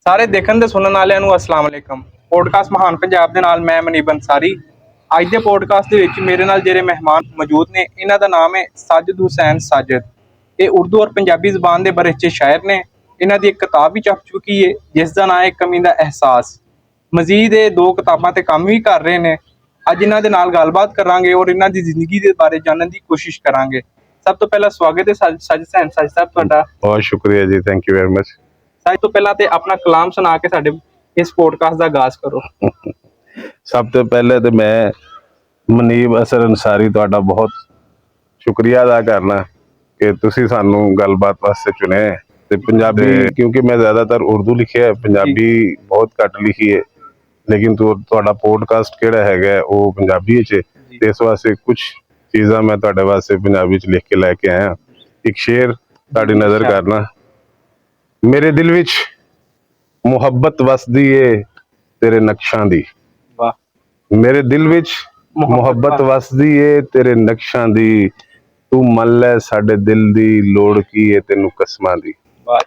ਸਾਰੇ ਦੇਖਣ ਤੇ ਸੁਣਨ ਵਾਲਿਆਂ ਨੂੰ ਅਸਲਾਮ ਅਲੈਕਮ। ਪੋਡਕਾਸਟ ਮਹਾਨ ਪੰਜਾਬ ਦੇ ਨਾਲ ਮੈਂ ਮਨੀਬ ਅੰਸਾਰੀ। ਅੱਜ ਦੇ ਪੋਡਕਾਸਟ ਦੇ ਵਿੱਚ ਮੇਰੇ ਨਾਲ ਜਿਹੜੇ ਮਹਿਮਾਨ ਮੌਜੂਦ ਨੇ, ਇਹਨਾਂ ਦਾ ਨਾਮ ਹੈ ਸਾਜਿਦ ਹੁਸੈਨ ਸਾਜਿਦ। ਇਹ ਉਰਦੂ ਔਰ ਪੰਜਾਬੀ ਜ਼ਬਾਨ ਦੇ ਬਰੇਚੇ ਸ਼ਾਇਰ ਨੇ। ਇਹਨਾਂ ਦੀ ਇੱਕ ਕਿਤਾਬ ਵੀ ਛਪ ਚੁੱਕੀ ਹੈ ਜਿਸ ਦਾ ਨਾਮ ਹੈ ਕਮੀ ਦਾ ਅਹਿਸਾਸ। ਮਜ਼ੀਦ ਇਹ 2 ਕਿਤਾਬਾਂ ਤੇ ਕੰਮ ਵੀ ਕਰ ਰਹੇ ਨੇ। ਅੱਜ ਇਹਨਾਂ ਦੇ ਨਾਲ ਗੱਲਬਾਤ ਕਰਾਂਗੇ ਔਰ ਇਹਨਾਂ ਦੀ ਜ਼ਿੰਦਗੀ ਦੇ ਬਾਰੇ ਜਾਣਨ ਦੀ ਕੋਸ਼ਿਸ਼ ਕਰਾਂਗੇ। ਸਭ ਤੋਂ ਪਹਿਲਾਂ ਸਵਾਗਤ ਹੈ ਸਾਜਿਦ ਹੁਸੈਨ ਸਾਜਿਦ ਸਾਹਿਬ ਤੁਹਾਡਾ। ਬਹੁਤ ਸ਼ੁਕਰੀਆ ਜੀ, ਥੈਂਕ ਯੂ ਵੈਰੀ ਮਚ। ਸਭ ਤੋਂ ਪਹਿਲਾਂ ਤੇ ਆਪਣਾ ਕਲਾਮ ਸੁਣਾ ਕੇ ਸਾਡੇ ਇਸ ਪੋਡਕਾਸਟ ਦਾ ਆਗਾਜ਼ ਕਰੋ। ਸਭ ਤੋਂ ਪਹਿਲੇ ਤੇ ਮੈਂ ਮਨੀਬ ਅਸਰ ਅੰਸਾਰੀ ਤੁਹਾਡਾ ਬਹੁਤ ਸ਼ੁਕਰੀਆ ਅਦਾ ਕਰਨਾ ਕਿ ਤੁਸੀਂ ਸਾਨੂੰ ਗੱਲਬਾਤ ਵਾਸਤੇ ਚੁਣਿਆ। ਤੇ ਪੰਜਾਬੀ ਕਿਉਂਕਿ ਮੈਂ ਜ਼ਿਆਦਾਤਰ ਉਰਦੂ ਲਿਖਿਆ, ਪੰਜਾਬੀ ਬਹੁਤ ਘੱਟ ਲਿਖੀ ਹੈ, ਲੇਕਿਨ ਤੁਹਾਡਾ ਪੋਡਕਾਸਟ ਕਿਹੜਾ ਹੈਗਾ ਉਹ ਪੰਜਾਬੀ ਵਿੱਚ ਹੈ ਤੇ ਇਸ ਵਾਸਤੇ ਕੁਝ ਚੀਜ਼ਾਂ ਮੈਂ ਤੁਹਾਡੇ ਵਾਸਤੇ ਪੰਜਾਬੀ ਚ ਲਿਖ ਕੇ ਲੈ ਕੇ ਆਇਆ। ਇੱਕ ਸ਼ੇਰ ਤੁਹਾਡੀ ਨਜ਼ਰ ਕਰਨਾ। ਮੇਰੇ ਦਿਲ ਵਿੱਚ ਮੁਹੱਬਤ ਵਸਦੀ ਏ ਤੇਰੇ ਨਕਸ਼ਾਂ ਦੀ। ਵਾਹ। ਮੇਰੇ ਦਿਲ ਵਿੱਚ ਮੁਹੱਬਤ ਵਸਦੀ ਏ ਤੇਰੇ ਨਕਸ਼ਾਂ ਦੀ। ਤੂੰ ਮੰਨ ਲੈ ਸਾਡੇ ਦਿਲ ਦੀ ਲੋੜ ਕੀ ਏ ਤੈਨੂੰ ਕਸਮਾਂ ਦੀ। ਵਾਹ।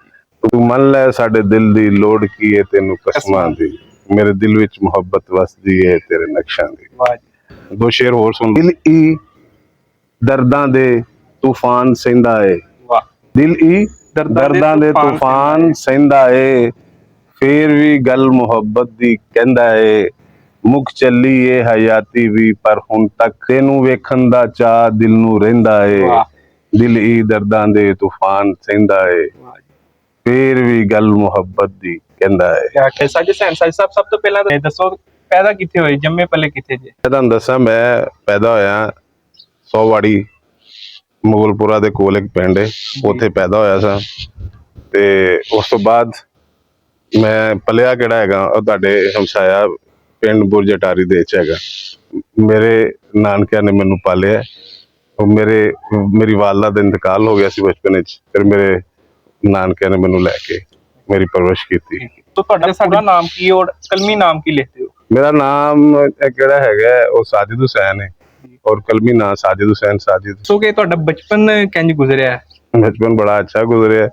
ਤੂੰ ਮੰਨ ਲੈ ਸਾਡੇ ਦਿਲ ਦੀ ਲੋੜ ਕੀ ਏ ਤੈਨੂੰ ਕਸਮਾਂ ਦੀ। ਮੇਰੇ ਦਿਲ ਵਿੱਚ ਮੁਹੱਬਤ ਵਸਦੀ ਏ ਤੇਰੇ ਨਕਸ਼ਾਂ ਦੀ। ਵਾਹ। 2 ਸ਼ੇਰ ਹੋਰ ਸੁਣ। ਦਿਲ ਈ ਦਰਦਾਂ ਦੇ ਤੂਫਾਨ ਸਹਿੰਦਾ ਏ। ਵਾਹ। ਦਿਲ ਈ ਦਰਦਾਂ ਦੇ ਤੂਫਾਨ ਸਹਿੰਦਾ ਏ, ਫੇਰ ਵੀ ਗੱਲ ਮੁਹੱਬਤ ਦੀ ਕਹਿੰਦਾ ਏ। ਮੁੱਕ ਚੱਲੀ ਏ ਹਯਾਤੀ ਵੀ ਪਰ ਹੁਣ ਤੱਕ ਤੈਨੂੰ ਵੇਖਣ ਦਾ ਚਾਅ ਦਿਲ ਨੂੰ ਰਹਿੰਦਾ ਏ। ਦਿਲ ਈ ਦਰਦਾਂ ਦੇ ਤੂਫਾਨ ਸਹਿੰਦਾ ਏ, ਫੇਰ ਵੀ ਗੱਲ ਮੁਹੱਬਤ ਦੀ ਕਹਿੰਦਾ ਏ। ਸਾਜਿਦ ਹੁਸੈਨ ਸਾਜਿਦ ਸਾਹਿਬ, ਸਭ ਤੋਂ ਪਹਿਲਾਂ ਤਾਂ ਦੱਸੋ ਪੈਦਾ ਕਿੱਥੇ ਹੋਏ, ਜੰਮੇ ਪਲੇ ਕਿੱਥੇ ਜੇ? ਮੈਂ ਤੁਹਾਨੂੰ ਦੱਸਾਂ, ਮੈਂ ਪੈਦਾ ਹੋਇਆ ਸੋਵਾੜੀ ਮੁਗਲਪੁਰਾ ਦੇ ਕੋਲ ਇੱਕ ਪਿੰਡ ਹੈ, ਉੱਥੇ ਪੈਦਾ ਹੋਇਆ ਸਾਂ। ਤੇ ਉਸ ਤੋਂ ਬਾਅਦ ਮੈਂ ਪਲਿਆ ਕਿਹੜਾ ਹੈਗਾ ਉਹ ਤੁਹਾਡੇ ਹਮਸਾਇਆ ਪਿੰਡ ਬੁਰਜ ਅਟਾਰੀ ਦੇ ਵਿੱਚ ਹੈਗਾ। ਮੇਰੇ ਨਾਨਕਿਆਂ ਨੇ ਮੈਨੂੰ ਪਾਲਿਆ। ਮੇਰੀ ਵਾਲਦਾ ਦਾ ਇੰਤਕਾਲ ਹੋ ਗਿਆ ਸੀ ਬਚਪਨ ਵਿੱਚ, ਫਿਰ ਮੇਰੇ ਨਾਨਕਿਆਂ ਨੇ ਮੈਨੂੰ ਲੈ ਕੇ ਮੇਰੀ ਪਰਵਰਿਸ਼ ਕੀਤੀ। ਤੁਹਾਡਾ ਸਾਡਾ ਨਾਮ ਕੀ ਔਰ ਕਲਮੀ ਨਾਮ ਕੀ ਲਿਖਦੇ ਹੋ? ਮੇਰਾ ਨਾਮ ਕਿਹੜਾ ਹੈਗਾ ਉਹ ਸਾਜਿਦ ਹੁਸੈਨ ਹੈ ਔਰ ਕਲਮੀ ਨਾਂ ਸਾਜਿਦ ਹੁਸੈਨ ਸਾਜਿਦ। ਸੋ ਕਿ ਤੁਹਾਡਾ ਬਚਪਨ ਕਿੰਜ ਗੁਜ਼ਰਿਆ? ਬਚਪਨ ਬੜਾ ਅੱਛਾ ਗੁਜ਼ਰਿਆ।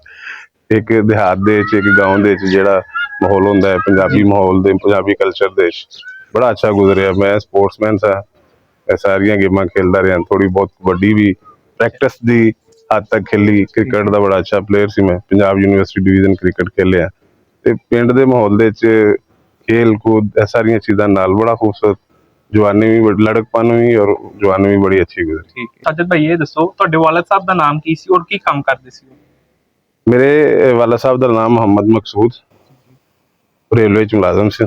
ਇੱਕ ਦਿਹਾਤ ਦੇ ਵਿੱਚ, ਇੱਕ ਗਾਉਂ ਦੇ ਵਿੱਚ ਜਿਹੜਾ ਮਾਹੌਲ ਹੁੰਦਾ ਹੈ ਪੰਜਾਬੀ ਮਾਹੌਲ ਦੇ, ਪੰਜਾਬੀ ਕਲਚਰ ਦੇ ਵਿੱਚ ਬੜਾ ਅੱਛਾ ਗੁਜ਼ਰਿਆ। ਮੈਂ ਸਪੋਰਟਸਮੈਨ ਸਾਂ, ਸਾਰੀਆਂ ਗੇਮਾਂ ਖੇਲਦਾ ਰਿਹਾ। ਥੋੜੀ ਬਹੁਤ ਕਬੱਡੀ ਵੀ ਪ੍ਰੈਕਟਿਸ ਦੀ ਹੱਦ ਤੱਕ ਖੇਲੀ। ਕ੍ਰਿਕਟ ਦਾ ਬੜਾ ਅੱਛਾ ਪਲੇਅਰ ਸੀ ਮੈਂ, ਪੰਜਾਬ ਯੂਨੀਵਰਸਿਟੀ ਡਿਵੀਜ਼ਨ ਕ੍ਰਿਕਟ ਖੇਲਿਆ। ਤੇ ਪਿੰਡ ਦੇ ਮਾਹੌਲ ਦੇ ਵਿੱਚ ਖੇਲ ਕੂਦ ਇਹ ਸਾਰੀਆਂ ਚੀਜ਼ਾਂ ਨਾਲ ਬੜਾ ਖੂਬਸੂਰਤ ਜਵਾਨੀ ਵੀ, ਲੜਕਪਨ ਵੀ ਔਰ ਜਵਾਨੀ ਵੀ ਬੜੀ ਅੱਛੀ ਗੁਜ਼ਰੀ। ਠੀਕ ਹੈ ਸਾਜਿਦ ਭਾਈ, ਇਹ ਦੱਸੋ ਤੁਹਾਡੇ ਵਾਲਦ ਸਾਹਿਬ ਦਾ ਨਾਮ ਕੀ ਸੀ ਔਰ ਕੀ ਕੰਮ ਕਰਦੇ ਸੀ? ਮੇਰੇ ਵਾਲਾ ਸਾਹਿਬ ਦਾ ਨਾਮ ਮੁਹੰਮਦ ਮਕਸੂਦ, ਰੇਲਵੇ ਚ ਮੁਲਾਜ਼ਮ ਸੀ।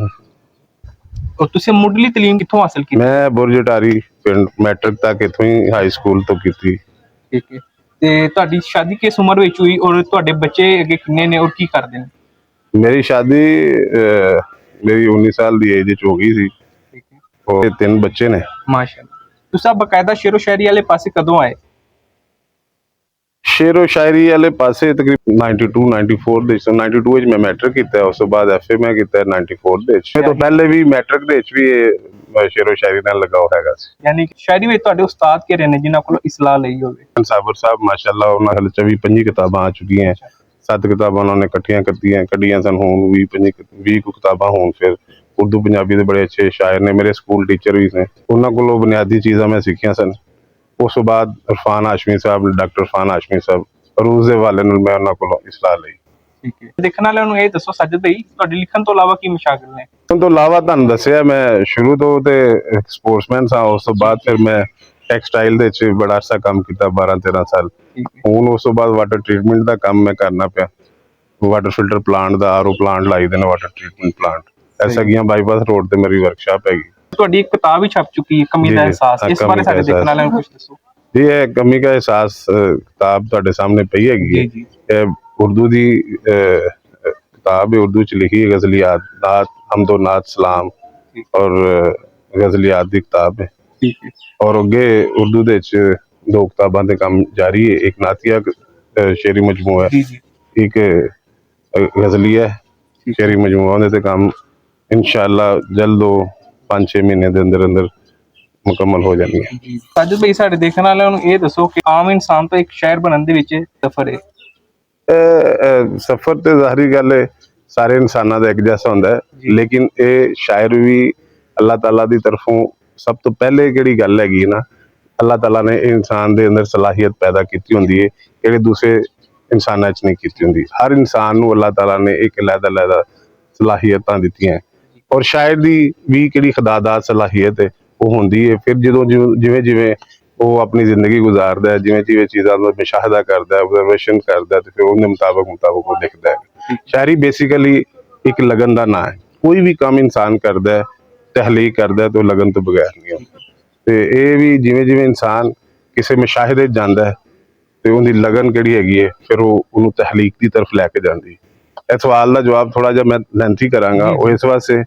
ਔਰ ਤੁਸੀਂ ਮੁੱਢਲੀ ਤਾਲੀਮ ਕਿੱਥੋਂ ਹਾਸਲ ਕੀਤੀ? ਮੈਂ ਬੁਰਜ ਅਟਾਰੀ ਪਿੰਡ ਮੈਟ੍ਰਿਕ ਤੱਕ ਇੱਥੋਂ ਹੀ ਹਾਈ ਸਕੂਲ ਤੋਂ ਕੀਤੀ। ਠੀਕ ਹੈ। ਤੇ ਤੁਹਾਡੀ ਸ਼ਾਦੀ ਕਿਸ ਉਮਰ ਵਿੱਚ ਹੋਈ ਔਰ ਤੁਹਾਡੇ ਬੱਚੇ ਅੱਗੇ ਕਿੰਨੇ ਨੇ ਔਰ ਕੀ ਕਰਦੇ ਨੇ? ਮੇਰੀ ਸ਼ਾਦੀ ਮੇਰੀ 19 ਸਾਲ ਦੀ ਏਜ ਵਿੱਚ ਹੋ ਗਈ ਸੀ। ਠੀਕ ਹੈ। ਔਰ 3 ਬੱਚੇ ਨੇ। ਮਾਸ਼ਾਅੱਲਾ। ਤੁਸੀਂ ਬਕਾਇਦਾ ਸ਼ੇਰੋ ਸ਼ਾਇਰੀ ਵਾਲੇ ਪਾਸੇ ਕਦੋਂ ਆਏ? ਸ਼ੇਰੋ ਸ਼ਾਇਰੀ ਵਾਲੇ ਪਾਸੇ ਤਕਰੀਬਨ 92 94 ਦੇ ਵਿੱਚ। 92 ਵਿੱਚ ਮੈਂ ਮੈਟ੍ਰਿਕ ਕੀਤਾ, ਉਸ ਤੋਂ ਬਾਅਦ FA ਮੈਂ ਕੀਤਾ 94 ਦੇ ਵਿੱਚ। ਇਹ ਤੋਂ ਪਹਿਲੇ ਵੀ ਮੈਟ੍ਰਿਕ ਦੇ ਵਿੱਚ ਵੀ ਇਹ ਸ਼ੇਰੋ ਸ਼ਾਇਰੀ ਨਾਲ ਲਗਾਓ ਹੈਗਾ ਸੀ। ਯਾਨੀ ਸ਼ਾਇਰੀ ਵਿੱਚ ਤੁਹਾਡੇ ਉਸਤਾਦ ਕਿਹੜੇ ਨੇ ਜਿਨ੍ਹਾਂ ਕੋਲ ਇਸਲਾਹ ਲਈ ਹੋਵੇ? ਸਾਬਰ ਸਾਹਿਬ ਮਾਸ਼ਾਅੱਲਾ, ਉਹਨਾਂ ਕੋਲ 24-25 ਕਿਤਾਬਾਂ ਆ ਚੁੱਕੀਆਂ। 7 ਕਿਤਾਬਾਂ ਉਹਨਾਂ ਨੇ ਇਕੱਠੀਆਂ ਕੱਢੀਆਂ ਸਨ। ਹੁਣ 20 ਕਿਤਾਬਾਂ ਹੋਣ। ਫਿਰ ਉਰਦੂ ਪੰਜਾਬੀ ਦੇ ਬੜੇ ਅੱਛੇ ਸ਼ਾਇਰ ਨੇ, ਮੇਰੇ ਸਕੂਲ ਟੀਚਰ ਵੀ ਨੇ, ਉਹਨਾਂ ਕੋਲੋਂ ਬੁਨਿਆਦੀ ਚੀਜ਼ਾਂ ਮੈਂ ਸਿੱਖੀਆਂ ਸਨ। ਉਸ ਤੋਂ ਬਾਅਦ ਇਰਫਾਨ ਹਾਸ਼ਮੀ ਸਾਹਿਬ, ਡਾਕਟਰ ਇਰਫਾਨ ਹਾਸ਼ਮੀ ਸਾਹਿਬ, ਅਰੂਜ਼ ਦੇ ਹਵਾਲੇ ਨਾਲ ਮੈਂ ਉਹਨਾਂ ਕੋਲੋਂ ਇਸਲਾਹ ਲਈ। ਠੀਕ ਹੈ। ਦੇਖਣ ਵਾਲਿਆਂ ਨੂੰ ਇਹ ਦੱਸੋ ਸਾਜਿਦ ਭਾਈ, ਤੁਹਾਡੇ ਲਿਖਣ ਤੋਂ ਇਲਾਵਾ ਕੀ ਮਸ਼ਾਗਲ ਨੇ? ਉਸ ਤੋਂ ਇਲਾਵਾ ਤੁਹਾਨੂੰ ਦੱਸਿਆ ਮੈਂ ਸ਼ੁਰੂ ਤੋਂ ਤੇ ਸਪੋਰਟਸਮੈਨ ਸਾਂ। ਉਸ ਤੋਂ ਬਾਅਦ ਫਿਰ ਮੈਂ ਟੈਕਸਟਾਈਲ ਦੇ ਵਿੱਚ ਬੜਾ ਅਰਸਾ ਕੰਮ ਕੀਤਾ, 12-13 ਸਾਲ। ਹੁਣ ਉਸ ਤੋਂ ਬਾਅਦ ਵਾਟਰ ਟਰੀਟਮੈਂਟ ਦਾ ਕੰਮ ਮੈਂ ਕਰਨਾ ਪਿਆ। ਵਾਟਰ ਫਿਲਟਰ ਪਲਾਂਟ ਦਾ, RO ਪਲਾਂਟ ਲਾਈ ਦੇ ਨੇ, ਵਾਟਰ ਟਰੀਟਮੈਂਟ ਪਲਾਂਟ। ਐਸਾ ਗਿਆ ਬਾਈਪਾਸ ਰੋਡ ਤੇ ਮੇਰੀ ਵਰਕਸ਼ਾਪ ਹੈਗੀ। ਤੁਹਾਡੀ ਇੱਕ ਕਿਤਾਬ ਵੀ ਛਪ ਚੁੱਕੀ ਹੈ, ਕਮੀ ਦਾ ਅਹਿਸਾਸ। ਇਸ ਬਾਰੇ ਸਾਡੇ ਦੇਖਣ ਵਾਲਿਆਂ ਨੂੰ ਕੁਝ ਦੱਸੋ। ਜੀ, ਇਹ ਕਮੀ ਦਾ ਅਹਿਸਾਸ ਕਿਤਾਬ ਤੁਹਾਡੇ ਸਾਹਮਣੇ ਪਈ ਹੈਗੀ ਹੈ। ਇਹ ਉਰਦੂ ਦੀ ਕਿਤਾਬ ਹੈ, ਉਰਦੂ ਚ ਲਿਖੀ ਹੈ। ਗਜ਼ਲੀਆਤ, ਨਾਤ, ਹਮਦੋ ਨਾਤ, ਸਲਾਮ ਔਰ ਗਜ਼ਲੀਆਤ ਦੀ ਕਿਤਾਬ ਹੈ। ਔਰ ਅੱਗੇ ਉਰਦੂ ਦੇ ਵਿੱਚ 2 ਕਿਤਾਬਾਂ ਦੇ ਕੰਮ ਜਾਰੀ ਹੈ। ਇੱਕ ਨਾਤੀਆ ਸ਼ੇਰੀ ਮਜਮੂ ਹੈ, ਇੱਕ ਗਜ਼ਲੀਆ ਸ਼ੇਰੀ ਮਜਮੂ। ਉਹਦੇ ਤੇ ਕੰਮ ਇਨਸ਼ਾਅੱਲਾ ਜਲਦ 5-6 ਮਹੀਨੇ ਦੇ ਅੰਦਰ ਮੁਕੰਮਲ ਹੋ ਜਾਣੀ ਹੈ। ਸਾਜਿਦ ਭਾਈ, ਸਾਡੇ ਦੇਖਣ ਵਾਲਿਆਂ ਨੂੰ ਇਹ ਦੱਸੋ ਕਿ ਆਮ ਇਨਸਾਨ ਤੋਂ ਇੱਕ ਸ਼ਾਇਰ ਬਣਨ ਦੇ ਵਿੱਚ ਸਫ਼ਰ ਹੈ। ਸਫ਼ਰ ਤੇ ਜ਼ਾਹਰੀ ਗੱਲ ਹੈ, ਸਾਰੇ ਇਨਸਾਨਾਂ ਦਾ ਇੱਕ ਜੈਸਾ ਹੁੰਦਾ ਹੈ, ਜੀ। ਲੇਕਿਨ ਇਹ ਸ਼ਾਇਰ ਵੀ ਅੱਲਾਹ ਤਾਲਾ ਦੀ ਤਰਫੋਂ ਸਭ ਤੋਂ ਪਹਿਲੇ ਕਿਹੜੀ ਗੱਲ ਹੈਗੀ ਨਾ, ਅੱਲਾਹ ਤਾਲਾ ਨੇ ਇਨਸਾਨ ਦੇ ਅੰਦਰ ਸਲਾਹੀਅਤ ਪੈਦਾ ਕੀਤੀ ਹੁੰਦੀ ਹੈ ਜਿਹੜੇ ਦੂਸਰੇ ਇਨਸਾਨਾਂ 'ਚ ਨਹੀਂ ਕੀਤੀ ਹੁੰਦੀ। ਹਰ ਇਨਸਾਨ ਨੂੰ ਅੱਲਾਹ ਤਾਲਾ ਨੇ ਇੱਕ ਅਲੱਗ ਸਲਾਹੀਅਤਾਂ ਦਿੱਤੀਆਂ, ਔਰ ਸ਼ਾਇਰ ਦੀ ਵੀ ਕਿਹੜੀ ਖੁਦਾਦਾਦ ਸਲਾਹੀਅਤ ਹੈ ਉਹ ਹੁੰਦੀ ਹੈ। ਫਿਰ ਜਦੋਂ ਜਿਵੇਂ ਜਿਵੇਂ ਉਹ ਆਪਣੀ ਜ਼ਿੰਦਗੀ ਗੁਜ਼ਾਰਦਾ ਹੈ, ਜਿਵੇਂ ਜਿਵੇਂ ਚੀਜ਼ਾਂ ਦਾ ਮੁਸ਼ਾਹਦਾ ਕਰਦਾ ਹੈ, ਆਬਜ਼ਰਵੇਸ਼ਨ ਕਰਦਾ ਹੈ, ਤੇ ਫਿਰ ਉਹਦੇ ਮੁਤਾਬਕ ਉਹ ਲਿਖਦਾ ਹੈ। ਸ਼ਾਇਰੀ ਬੇਸਿਕਲੀ ਇੱਕ ਲਗਨ ਦਾ ਨਾਂ ਹੈ। ਕੋਈ ਵੀ ਕੰਮ ਇਨਸਾਨ ਕਰਦਾ ਹੈ, ਤਹਿਲੀਕ ਕਰਦਾ ਹੈ, ਤੇ ਉਹ ਲਗਨ ਤੋਂ ਬਗੈਰ ਨਹੀਂ ਹੁੰਦਾ। ਤੇ ਇਹ ਵੀ ਜਿਵੇਂ ਜਿਵੇਂ ਇਨਸਾਨ ਕਿਸੇ ਮੁਸ਼ਾਹਦੇ 'ਚ ਜਾਂਦਾ ਹੈ ਤੇ ਉਹਦੀ ਲਗਨ ਕਿਹੜੀ ਹੈਗੀ ਹੈ, ਫਿਰ ਉਹ ਉਹਨੂੰ ਤਹਿਲੀਕ ਦੀ ਤਰਫ ਲੈ ਕੇ ਜਾਂਦੀ ਹੈ। ਇਹ ਸਵਾਲ ਦਾ ਜਵਾਬ ਥੋੜਾ ਜਿਹਾ ਮੈਂ ਲੈਂਥੀ ਕਰਾਂਗਾ, ਉਹ ਇਸ ਵਾਸਤੇ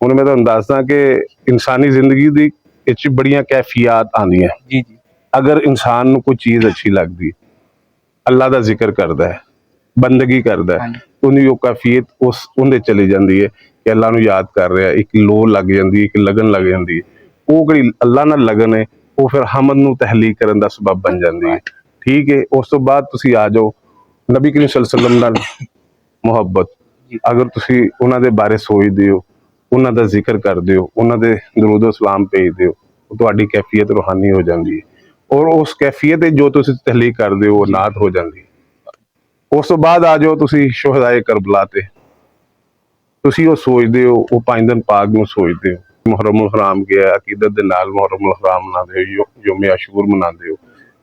ਹੁਣ ਮੈਂ ਤੁਹਾਨੂੰ ਦੱਸਦਾ ਕਿ ਇਨਸਾਨੀ ਜ਼ਿੰਦਗੀ ਦੀ ਵਿੱਚ ਬੜੀਆਂ ਕੈਫੀਅਤ ਆਉਂਦੀਆਂ। ਜੀ ਜੀ। ਅਗਰ ਇਨਸਾਨ ਨੂੰ ਕੋਈ ਚੀਜ਼ ਅੱਛੀ ਲੱਗਦੀ, ਅੱਲਾ ਦਾ ਜ਼ਿਕਰ ਕਰਦਾ ਹੈ, ਬੰਦਗੀ ਕਰਦਾ ਹੈ, ਉਹਦੀ ਉਹ ਕੈਫੀਅਤ ਉਹਦੇ ਚਲੀ ਜਾਂਦੀ ਹੈ ਕਿ ਅੱਲਾ ਨੂੰ ਯਾਦ ਕਰ ਰਿਹਾ, ਇੱਕ ਲੋ ਲੱਗ ਜਾਂਦੀ ਹੈ, ਇੱਕ ਲਗਨ ਲੱਗ ਜਾਂਦੀ ਹੈ। ਉਹ ਕਿਹੜੀ ਅੱਲਾ ਨਾਲ ਲਗਨ ਹੈ, ਉਹ ਫਿਰ ਹਮਦ ਨੂੰ ਤਹਿਲੀਕ ਕਰਨ ਦਾ ਸਬਬ ਬਣ ਜਾਂਦੀ ਹੈ। ਠੀਕ ਹੈ। ਉਸ ਤੋਂ ਬਾਅਦ ਤੁਸੀਂ ਆ ਜਾਓ ਨਬੀ ਕਰੀਮ ਸੱਲੱਲਾਹੁ ਅਲੈਹਿ ਵਸੱਲਮ ਨਾਲ ਮੁਹੱਬਤ। ਅਗਰ ਤੁਸੀਂ ਉਹਨਾਂ ਦੇ ਬਾਰੇ ਸੋਚਦੇ ਹੋ, ਉਹਨਾਂ ਦਾ ਜ਼ਿਕਰ ਕਰਦੇ ਹੋ, ਉਹਨਾਂ ਦੇ ਦਰੂਦ ਸਲਾਮ ਭੇਜਦੇ ਹੋ, ਉਹ ਤੁਹਾਡੀ ਕੈਫੀਅਤ ਰੂਹਾਨੀ ਹੋ ਜਾਂਦੀ ਹੈ। ਔਰ ਉਸ ਕੈਫੀਅਤ ਤੇ ਜੋ ਤੁਸੀਂ ਤਹਿਲੀਕ ਕਰਦੇ ਹੋ ਉਹ ਨਾਤ ਹੋ ਜਾਂਦੀ ਹੈ। ਉਸ ਤੋਂ ਬਾਅਦ ਆ ਜਾਓ ਤੁਸੀਂ ਸ਼ੁਹਦਾਏ ਕਰਬਲਾ ਤੇ, ਤੁਸੀਂ ਉਹ ਸੋਚਦੇ ਹੋ, ਉਹ 5 ਦਿਨ ਪਾਕ ਨੂੰ ਸੋਚਦੇ ਹੋ। ਮੁਹਰਮ ਹਰਾਮ ਗਿਆ ਅਕੀਦਤ ਦੇ ਨਾਲ ਮੁਹਰਮ ਹਰਾਮ ਮਨਾਉਂਦੇ ਹੋ, ਯੋਮ ਅਸ਼ੂਰ ਮਨਾਉਂਦੇ ਹੋ।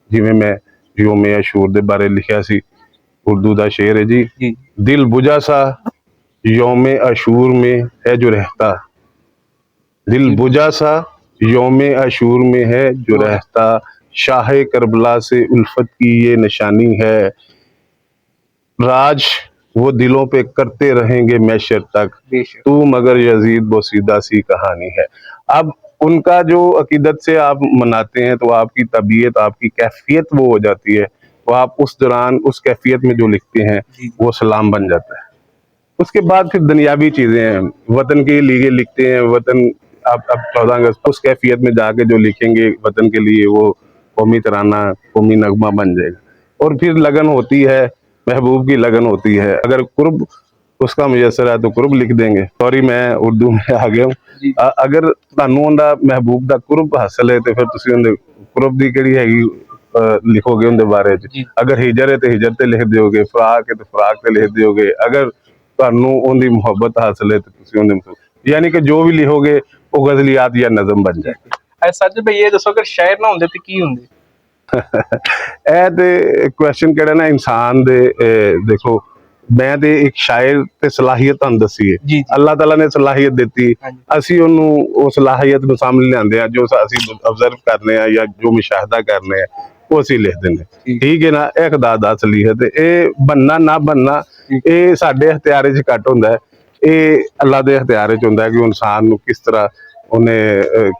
ਜਿਵੇਂ ਮੈਂ ਯੋਮ ਅਸ਼ੂਰ ਦੇ ਬਾਰੇ ਲਿਖਿਆ ਸੀ, ਉਰਦੂ ਦਾ ਸ਼ੇਰ ਹੈ ਜੀ, ਦਿਲ बुझा सा योम अशूर में है जो रहता, दिल बुझा सा योम अशूर में है जो रहता, शाह करबला से उल्फत की ये निशानी है, राज वो दिलों पे करते रहेंगे मैशर तक, तू मगर यजीद बोसीदा सी कहानी है। अब उनका जो अकीदत से आप मनाते हैं तो आपकी तबीयत, आपकी कैफियत वो हो जाती है, तो आप उस दौरान उस कैफियत में जो लिखते हैं वो सलाम बन जाता है। उसके बाद फिर दुनियावी चीजें हैं, वतन के लिए लिखते हैं, वतन आप 14 अगस्त उस कैफियत में जाके जो लिखेंगे वतन के लिए, वो कौमी तराना, कौमी नगमा बन जाएगा। और फिर लगन होती है, महबूब की लगन होती है, अगर कुर्ब उसका मुयसर है तो कुर्ब लिख देंगे। सॉरी मैं उर्दू में आ गया हूँ। अगर ਤੁਹਾਨੂੰ ਉਹਦਾ ਮਹਿਬੂਬ ਦਾ ਕੁਰਬ ਹਾਸਲ ਹੈ ਤੇ ਫਿਰ ਤੁਸੀਂ ਉਹਦੇ ਕੁਰਬ ਦੀ ਕਿਹੜੀ ਹੈਗੀ ਲਿਖੋਗੇ ਉਹਦੇ ਬਾਰੇ ਚ। ਅਗਰ ਹਿਜਰ ਹੈ ਤੇ ਹਿਜਰ ਤੇ ਲਿਖ ਦਿਓਗੇ, ਫਰਾਕ ਹੈ ਤੇ ਫਰਾਕ ਤੇ ਲਿਖ ਦਿਓਗੇ। ਅਗਰ ਤੁਹਾਨੂੰ ਉਹਦੀ ਮੁਹੱਬਤ ਹਾਸਲ ਹੈ ਤੇ ਤੁਸੀਂ ਉਹਦੇ, ਯਾਨੀ ਕਿ ਜੋ ਵੀ ਲਿਖੋਗੇ ਉਹ ਗਜ਼ਲੀਆਤ ਜਾਂ ਨਜ਼ਮ ਬਣ ਜਾਏ। ਸੱਚ ਭਈ ਇਹ ਦੱਸੋ ਅਗਰ ਸ਼ਾਇਰ ਨਾ ਹੁੰਦੇ ਤੇ ਕੀ ਹੁੰਦੇ? ਇਹ ਤੇ ਕੁਐਸਚਨ ਕਿਹੜਾ ਨਾ ਇਨਸਾਨ ਦੇ, ਦੇਖੋ ਮੈਂ ਤੇ ਇੱਕ ਸ਼ਾਇਰ ਤੇ ਸਲਾਹੀਅਤ ਤੁਹਾਨੂੰ ਦੱਸੀ ਹੈ, ਅੱਲਾਹ ਤਾਲਾ ਨੇ ਸਲਾਹੀਅਤ ਦਿੱਤੀ, ਅਸੀਂ ਉਹਨੂੰ ਉਹ ਸਲਾਹੀਅਤ ਨੂੰ ਸਾਹਮਣੇ ਲਿਆਂਦੇ ਆ, ਜੋ ਅਸੀਂ ਅਬਜ਼ਰਵ ਕਰਨੇ ਆ ਜਾਂ ਜੋ ਮੁਸ਼ਾਹਦਾ ਕਰਨੇ ਆ ਉਹ ਅਸੀਂ ਲਿਖਦੇ ਨੇ। ਠੀਕ ਹੈ ਨਾ, ਇਹ ਖੁਦਾ ਦਾ ਸਲੀਹਤ, ਇਹ ਬੰਨਾ ਨਾ ਬੰਨਾ ਇਹ ਸਾਡੇ ਇਖਤਿਆਰ 'ਚ ਘੱਟ ਹੁੰਦਾ ਹੈ, ਇਹ ਅੱਲਾ ਦੇ ਇਖਤਿਆਰ 'ਚ ਹੁੰਦਾ ਹੈ ਕਿ ਇਨਸਾਨ ਨੂੰ ਕਿਸ ਤਰ੍ਹਾਂ ਉਹਨੇ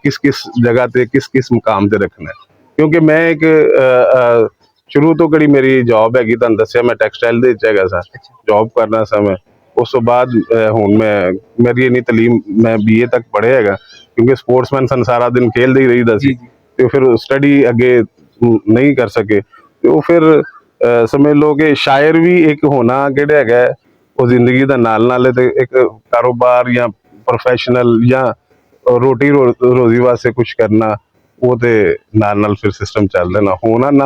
ਕਿਸ ਕਿਸ ਜਗ੍ਹਾ ਤੇ ਕਿਸ ਕਿਸ ਮੁਕਾਮ ਤੇ ਰੱਖਣਾ ਹੈ। ਕਿਉਂਕਿ ਮੈਂ ਇੱਕ ਸ਼ੁਰੂ ਤੋਂ ਕਿਹੜੀ ਮੇਰੀ ਜੌਬ ਹੈਗੀ, ਤੁਹਾਨੂੰ ਦੱਸਿਆ ਮੈਂ ਟੈਕਸਟਾਈਲ ਦੇ ਵਿੱਚ ਹੈਗਾ ਸਾਂ, ਜੌਬ ਕਰਨਾ ਸਾਂ ਮੈਂ। ਉਸ ਤੋਂ ਬਾਅਦ ਹੁਣ ਮੇਰੀ ਇੰਨੀ ਤਾਲੀਮ, ਮੈਂ BA ਤੱਕ ਪੜ੍ਹਿਆ ਹੈਗਾ, ਕਿਉਂਕਿ ਸਪੋਰਟਸਮੈਨ ਸਨ, ਸਾਰਾ ਦਿਨ ਖੇਲਦੇ ਹੀ ਰਹੀਦਾ ਸੀ, ਤੇ ਫਿਰ ਸਟੱਡੀ ਅੱਗੇ ਨਹੀਂ ਕਰ ਸਕੇ। ਤੇ ਉਹ ਫਿਰ ਸਮਝ ਲਓ ਕਿ ਸ਼ਾਇਰ ਵੀ ਇੱਕ ਹੋਣਾ ਕਿਹੜਾ ਹੈਗਾ, ਉਹ ਜ਼ਿੰਦਗੀ ਦਾ ਨਾਲ ਨਾਲ ਤੇ ਇੱਕ ਕਾਰੋਬਾਰ ਜਾਂ ਪ੍ਰੋਫੈਸ਼ਨਲ ਜਾਂ ਰੋਟੀ ਰੋਜ਼ੀ ਵਾਸਤੇ ਕੁਛ ਕਰਨਾ, ਉਹ ਤੇ ਨਾਲ ਨਾਲ ਫਿਰ ਸਿਸਟਮ ਚੱਲਦਾ। ਨਾ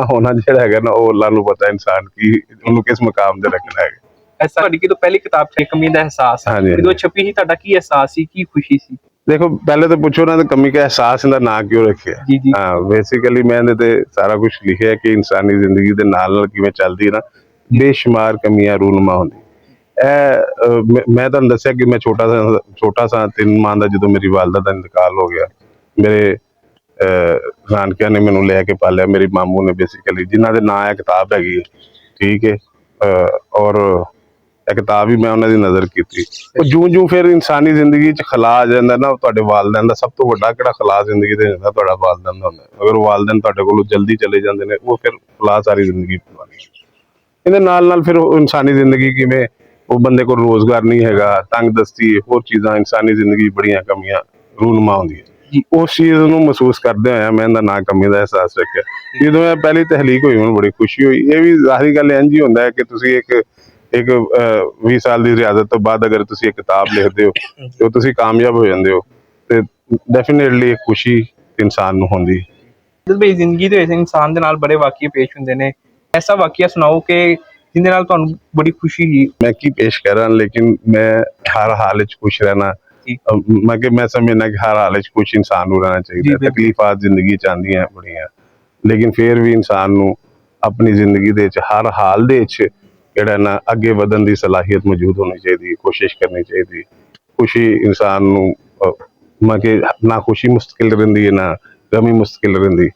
ਹੋਣਾ ਜਿਹੜਾ ਹੈਗਾ ਨਾ, ਉਹ ਅੱਲਾ ਨੂੰ ਪਤਾ ਇਨਸਾਨ ਕੀ ਉਹਨੂੰ ਕਿਸ ਮੁਕਾਮ ਤੇ ਰੱਖਣਾ ਹੈਗਾ। ਐਸਾ ਤੁਹਾਡੀ ਕਿਦੋਂ ਪਹਿਲੀ ਕਿਤਾਬ ਸੀ ਕਮੀ ਦਾ ਅਹਿਸਾਸ, ਜਦੋਂ ਛਪੀ ਸੀ ਤੁਹਾਡਾ ਕੀ ਅਹਿਸਾਸ ਸੀ, ਕੀ ਖੁਸ਼ੀ ਸੀ? ਦੇਖੋ ਪਹਿਲੇ ਤਾਂ ਪੁੱਛੋ ਨਾ, ਕਮੀ ਦਾ ਅਹਿਸਾਸ ਇਹਦਾ ਨਾਂ ਕਿਉਂ ਰੱਖਿਆ? ਹਾਂ, ਬੇਸਿਕਲੀ ਮੈਂ ਇਹਦੇ ਤੇ ਸਾਰਾ ਕੁਝ ਲਿਖਿਆ ਕਿ ਇਨਸਾਨੀ ਜ਼ਿੰਦਗੀ ਦੇ ਨਾਲ ਨਾਲ ਕਿਵੇਂ ਚੱਲਦੀ ਹੈ ਨਾ, ਬੇਸ਼ੁਮਾਰ ਕਮੀਆਂ ਰੂਨਮਾ ਹੁੰਦੀ। ਮੈਂ ਤੁਹਾਨੂੰ ਦੱਸਿਆ ਕਿ ਮੈਂ ਛੋਟਾ ਸਾਂ 3 ਮਾਹ ਦਾ, ਜਦੋਂ ਮੇਰੀ ਵਾਲਦਾ ਦਾ ਇੰਤਕਾਲ ਹੋ ਗਿਆ। ਮੇਰੇ ਨਾਨਕਿਆਂ ਨੇ ਮੈਨੂੰ ਲੈ ਕੇ ਪਾਲਿਆ, ਮੇਰੀ ਮਾਮੂ ਨੇ ਬੇਸਿਕਲੀ, ਜਿਨ੍ਹਾਂ ਦੇ ਨਾਂ ਇਹ ਕਿਤਾਬ ਹੈਗੀ, ਠੀਕ ਹੈ। ਔਰ ਇਹ ਕਿਤਾਬ ਵੀ ਮੈਂ ਉਹਨਾਂ ਦੀ ਨਜ਼ਰ ਕੀਤੀ। ਉਹ ਜੂੰ ਫਿਰ ਇਨਸਾਨੀ ਜ਼ਿੰਦਗੀ 'ਚ ਖਲਾ ਆ ਜਾਂਦਾ ਨਾ, ਤੁਹਾਡੇ ਵਾਲਦੈਨ ਦਾ ਸਭ ਤੋਂ ਵੱਡਾ ਕਿਹੜਾ ਖਲਾ ਜ਼ਿੰਦਗੀ ਦੇ ਹੁੰਦਾ, ਤੁਹਾਡਾ ਵਾਲਦੈਨ ਦਾ ਹੁੰਦਾ। ਅਗਰ ਵਾਲਦੈਨ ਤੁਹਾਡੇ ਕੋਲੋਂ ਜਲਦੀ ਚਲੇ ਜਾਂਦੇ ਨੇ, ਉਹ ਫਿਰ ਖਲਾ ਸਾਰੀ ਜ਼ਿੰਦਗੀ ਪਵਾਉਣੀ। ਇਹਦੇ ਨਾਲ ਫਿਰ ਇਨਸਾਨੀ ਜ਼ਿੰਦਗੀ ਕਿਵੇਂ, ਉਹ ਬੰਦੇ ਕੋਲ ਰੋਜ਼ਗਾਰ ਨਹੀਂ ਹੈਗਾ, ਤੰਗਦਸਤੀ, ਹੋਰ ਚੀਜ਼ਾਂ, ਇਨਸਾਨੀ ਜ਼ਿੰਦਗੀ ਬੜੀਆਂ ਕਮੀਆਂ ਰੂਨਮਾ ਹੁੰਦੀਆਂ। ਉਸ ਚੀਜ਼ ਨੂੰ ਮਹਿਸੂਸ ਕਰਦੇ ਹੋਇਆ ਮੈਂ ਇਹਦਾ ਨਾਂ ਕਮੀ ਦਾ ਅਹਿਸਾਸ ਰੱਖਿਆ। ਜਦੋਂ ਇਹ ਪਹਿਲੀ ਤਹਿਲੀਕ ਹੋਈ ਮੈਨੂੰ ਬੜੀ ਖੁਸ਼ੀ ਹੋਈ। ਇਹ ਵੀ ਜ਼ਾਹਰੀ ਗੱਲ ਇੰਝ ਹੀ ਹੁੰਦਾ ਹੈ ਕਿ ਤੁਸੀਂ ਇੱਕ ਇੱਕ 20 ਸਾਲ ਦੀ ਰਿਆਜ਼ਤ ਤੋਂ ਬਾਅਦ ਅਗਰ ਤੁਸੀਂ ਇੱਕ ਕਿਤਾਬ ਲਿਖਦੇ ਹੋ ਤੇ ਉਹ ਤੁਸੀਂ ਕਾਮਯਾਬ ਹੋ ਜਾਂਦੇ ਹੋ ਤੇ ਡੈਫੀਨੇਟਲੀ ਇੱਕ ਖੁਸ਼ੀ ਇਨਸਾਨ ਨੂੰ ਹੁੰਦੀ। ਸਾਜਦ ਭਾਈ, ਜ਼ਿੰਦਗੀ ਦੇ ਵਿੱਚ ਇਨਸਾਨ ਦੇ ਨਾਲ ਬੜੇ ਵਾਕਿਏ ਪੇਸ਼ ਹੁੰਦੇ ਨੇ, ਐਸਾ ਵਾਕਿਆ ਸੁਣਾਓ ਕਿ ਜਿਹਦੇ ਨਾਲ ਤੁਹਾਨੂੰ ਬੜੀ ਖੁਸ਼ੀ ਹੀ। ਮੈਂ ਕੀ ਪੇਸ਼ ਕਰਾਂ, ਲੇਕਿਨ ਮੈਂ ਹਰ ਹਾਲ ਵਿੱਚ ਖੁਸ਼ ਰਹਿਣਾ, ਮੈਂ ਸਮਝਣਾ ਕਿ ਹਰ ਹਾਲ ਵਿੱਚ ਖੁਸ਼ ਇਨਸਾਨ ਨੂੰ ਰਹਿਣਾ ਚਾਹੀਦਾ। ਤਕਲੀਫਾਤ ਜ਼ਿੰਦਗੀ ਚ ਆਉਂਦੀਆਂ ਬੜੀਆਂ, ਲੇਕਿਨ ਫਿਰ ਵੀ ਇਨਸਾਨ ਨੂੰ ਆਪਣੀ ਜ਼ਿੰਦਗੀ ਦੇ ਵਿੱਚ ਹਰ ਹਾਲ ਦੇ ਵਿੱਚ ਜਿਹੜਾ ਨਾ ਅੱਗੇ ਵਧਣ ਦੀ ਸਲਾਹੀਅਤ ਮੌਜੂਦ ਹੋਣੀ ਚਾਹੀਦੀ, ਕੋਸ਼ਿਸ਼ ਕਰਨੀ ਚਾਹੀਦੀ। ਖੁਸ਼ੀ ਇਨਸਾਨ ਨੂੰ ਨਾ ਖੁਸ਼ੀ ਮੁਸ਼ਕਿਲ ਰਹਿੰਦੀ ਹੈ ਨਾ ਗਮੀ ਮੁਸ਼ਕਿਲ ਰਹਿੰਦੀ।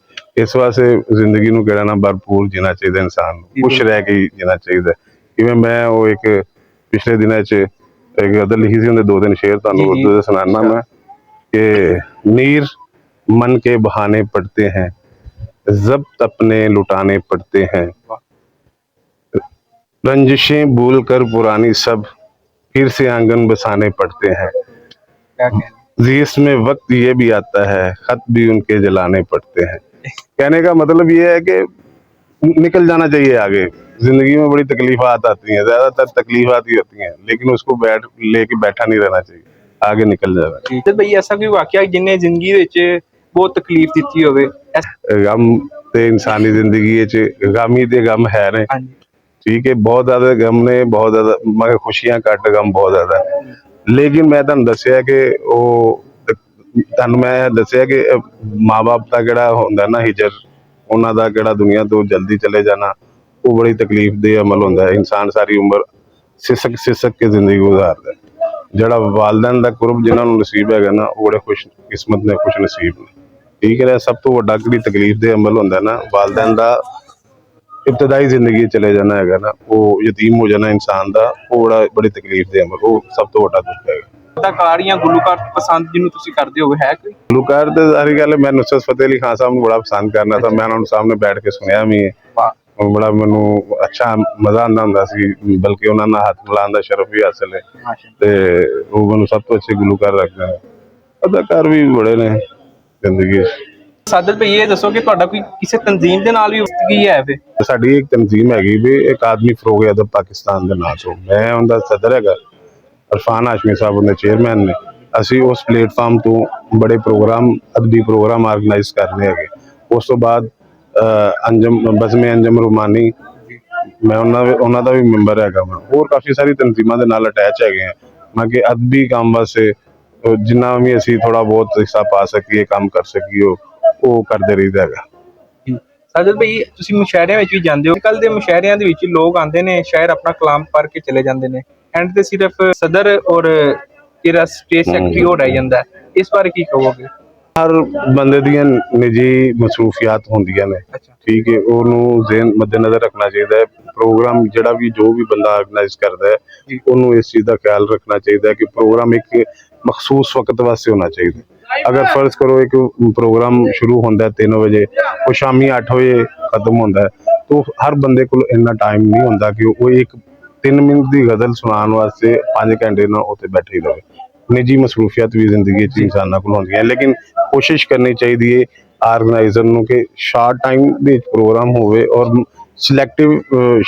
ਇਸ ਵਾਸਤੇ ਜ਼ਿੰਦਗੀ ਨੂੰ ਕਿਹੜਾ ਨਾ ਭਰਪੂਰ ਜੀਣਾ ਚਾਹੀਦਾ, ਇਨਸਾਨ ਨੂੰ ਖੁਸ਼ ਰਹਿ ਕੇ ਜੀਣਾ ਚਾਹੀਦਾ। ਜਿਵੇਂ ਮੈਂ ਉਹ ਇੱਕ ਪਿਛਲੇ ਦਿਨਾਂ 'ਚ ਇੱਕ ਗਜ਼ਲ ਲਿਖੀ ਸੀ, ਉਹਦੇ 2-3 शेर ਤੁਹਾਨੂੰ ਉਰਦੂ ਦੇ ਸੁਣਾਨਾ मैं कि नीर मन के बहाने पड़ते हैं, ज़ब्त अपने लुटाने पड़ते हैं, रंजिशें भूल कर पुरानी सब फिर से आंगन बसाने पड़ते हैं, जीस में वक्त ये भी आता है खत भी उनके जलाने पड़ते हैं। कहने का मतलब ये है कि निकल जाना चाहिए आगे। जिंदगी में बड़ी तकलीफात आती हैं, ज्यादातर तकलीफात ही होती हैं, लेकिन उसको लेके बैठा नहीं रहना चाहिए, आगे निकल जाना चाहिए। तो भाई ऐसा कोई वाकया जिन्हें जिंदगी विच बहुत तकलीफ दित्ती होवे? गम ते इंसानी जिंदगी च गम ही ते गम है ने, ठीक है, बहुत ज्यादा गम ने, बहुत ज्यादा मगर खुशियां घट, गम बहुत ज्यादा। लेकिन मैं तुहानू दस्सिया कि मैं दस्सिया कि माँ बाप का किहड़ा हुंदा ना हिजर, उन्हां दा किहड़ा दुनिया तो जल्दी चले जाना, वो बड़ी तकलीफ दे अमल होंदा है। इंसान सारी उम्र सिसक सिसक के जिंदगी गुजारदा है। जिहड़ा वालदैन दा कुर्ब जिन्हां नूं नसीब हैगा ना, वो बड़े खुश किस्मत ने, खुश नसीब ने, ठीक है। सब तो वड्डा किहड़ी तकलीफ दे अमल होंदा है ना, वालदैन दा इब्तदाई जिंदगी चले जाना हैगा ना, वो यतीम हो जाना इंसान दा, वो बड़ी तकलीफ दे अमल, वो सब तो वड्डा दुख हैगा। अदाकार या गुलूकार पसंद जिन्हों तुसीं करदे हो है कोई? गुलूकार तो सारी गल, मैं नुसरत फतेह अली खान साहब को बड़ा पसंद करना था। मैं उन्होंने सामने बैठ के सुनिया भी है, बड़ा मैनू अच्छा मजा आंदा हुंदा सी, बल्कि उन्होंने हाथ मिलाने का शरफ भी हासिल है, ते वो मैनू सब तो अच्छे गुलूकार लगते हैं। अदाकार भी बड़े ने जिंदगी। साजद भाई ये दसो कि तुहाडा कोई किसी तंजीम दे नाल भी वाकई है वे? साडी एक तंजीम हैगी भी, एक आदमी फरोग अदब पाकिस्तान दे नाम तो, मैं उनका सदर हैगा, इरफान हाशमी साहब उनके चेयरमैन ने। असी उस प्लेटफार्म तो बड़े प्रोग्राम, अदबी प्रोग्राम ऑर्गेनाइज करने हैं। उस तो बाद अंजम बज़मे अंजम रुमानी, मैं उन्होंने भी मैंबर हैगा। मैं होर काफ़ी सारी तंजीमां दे नाल अटैच हैगे हैं। मैं कि अदबी काम वास्ते जिन्ना भी असी थोड़ा बहुत हिस्सा पा सकीए, काम कर सकीए, वो करते रहीदा हैगा। साजद भाई तुसीं मुशायरिਆਂ ਵਿੱਚ ਵੀ ਜਾਂਦੇ ਹੋ, ਕੱਲ ਦੇ ਮੁਸ਼ਾਇਰਿਆਂ ਦੇ ਵਿੱਚ ਲੋਕ ਆਉਂਦੇ ਨੇ, ਸ਼ਾਇਰ ਆਪਣਾ ਕਲਾਮ ਪੜ੍ਹ ਕੇ ਚਲੇ ਜਾਂਦੇ ਨੇ, ਐਂਡ ਤੇ ਸਿਰਫ ਸਦਰ ਔਰ ਜਿਹੜਾ ਸਟੇਜ ਸੈਕਟਰੀ ਹੋ ਰਹਿ ਜਾਂਦਾ ਹੈ। ਇਸ ਬਾਰੇ ਕੀ ਕਹੋਗੇ? हर बंदे दियां निजी मसरूफियात होंदियां ने, ठीक है, उन्होंने ज़हन मद्देनज़र रखना चाहिए। प्रोग्राम जिहड़ा भी जो भी बंदा ऑर्गेनाइज करता है, उन्होंने इस चीज़ का ख्याल रखना चाहिए कि प्रोग्राम एक मखसूस वक्त वास्ते होना चाहिए। अगर फर्ज करो एक प्रोग्राम शुरू होता है 3 बजे, वो शामी 8 बजे खत्म होता है, तो हर बंदे को इन्ना टाइम नहीं होता कि वो एक 3 मिनट की गज़ल सुनाने वास्ते 5 घंटे ना उत्ते बैठे ही रहे। निजी मसरूफियत भी जिंदगी इंसाना को होंदी है, लेकिन कोशिश करनी चाहिए ऑर्गेनाइजर नूं कि शॉर्ट टाइम दे प्रोग्राम होवे और सिलेक्टिव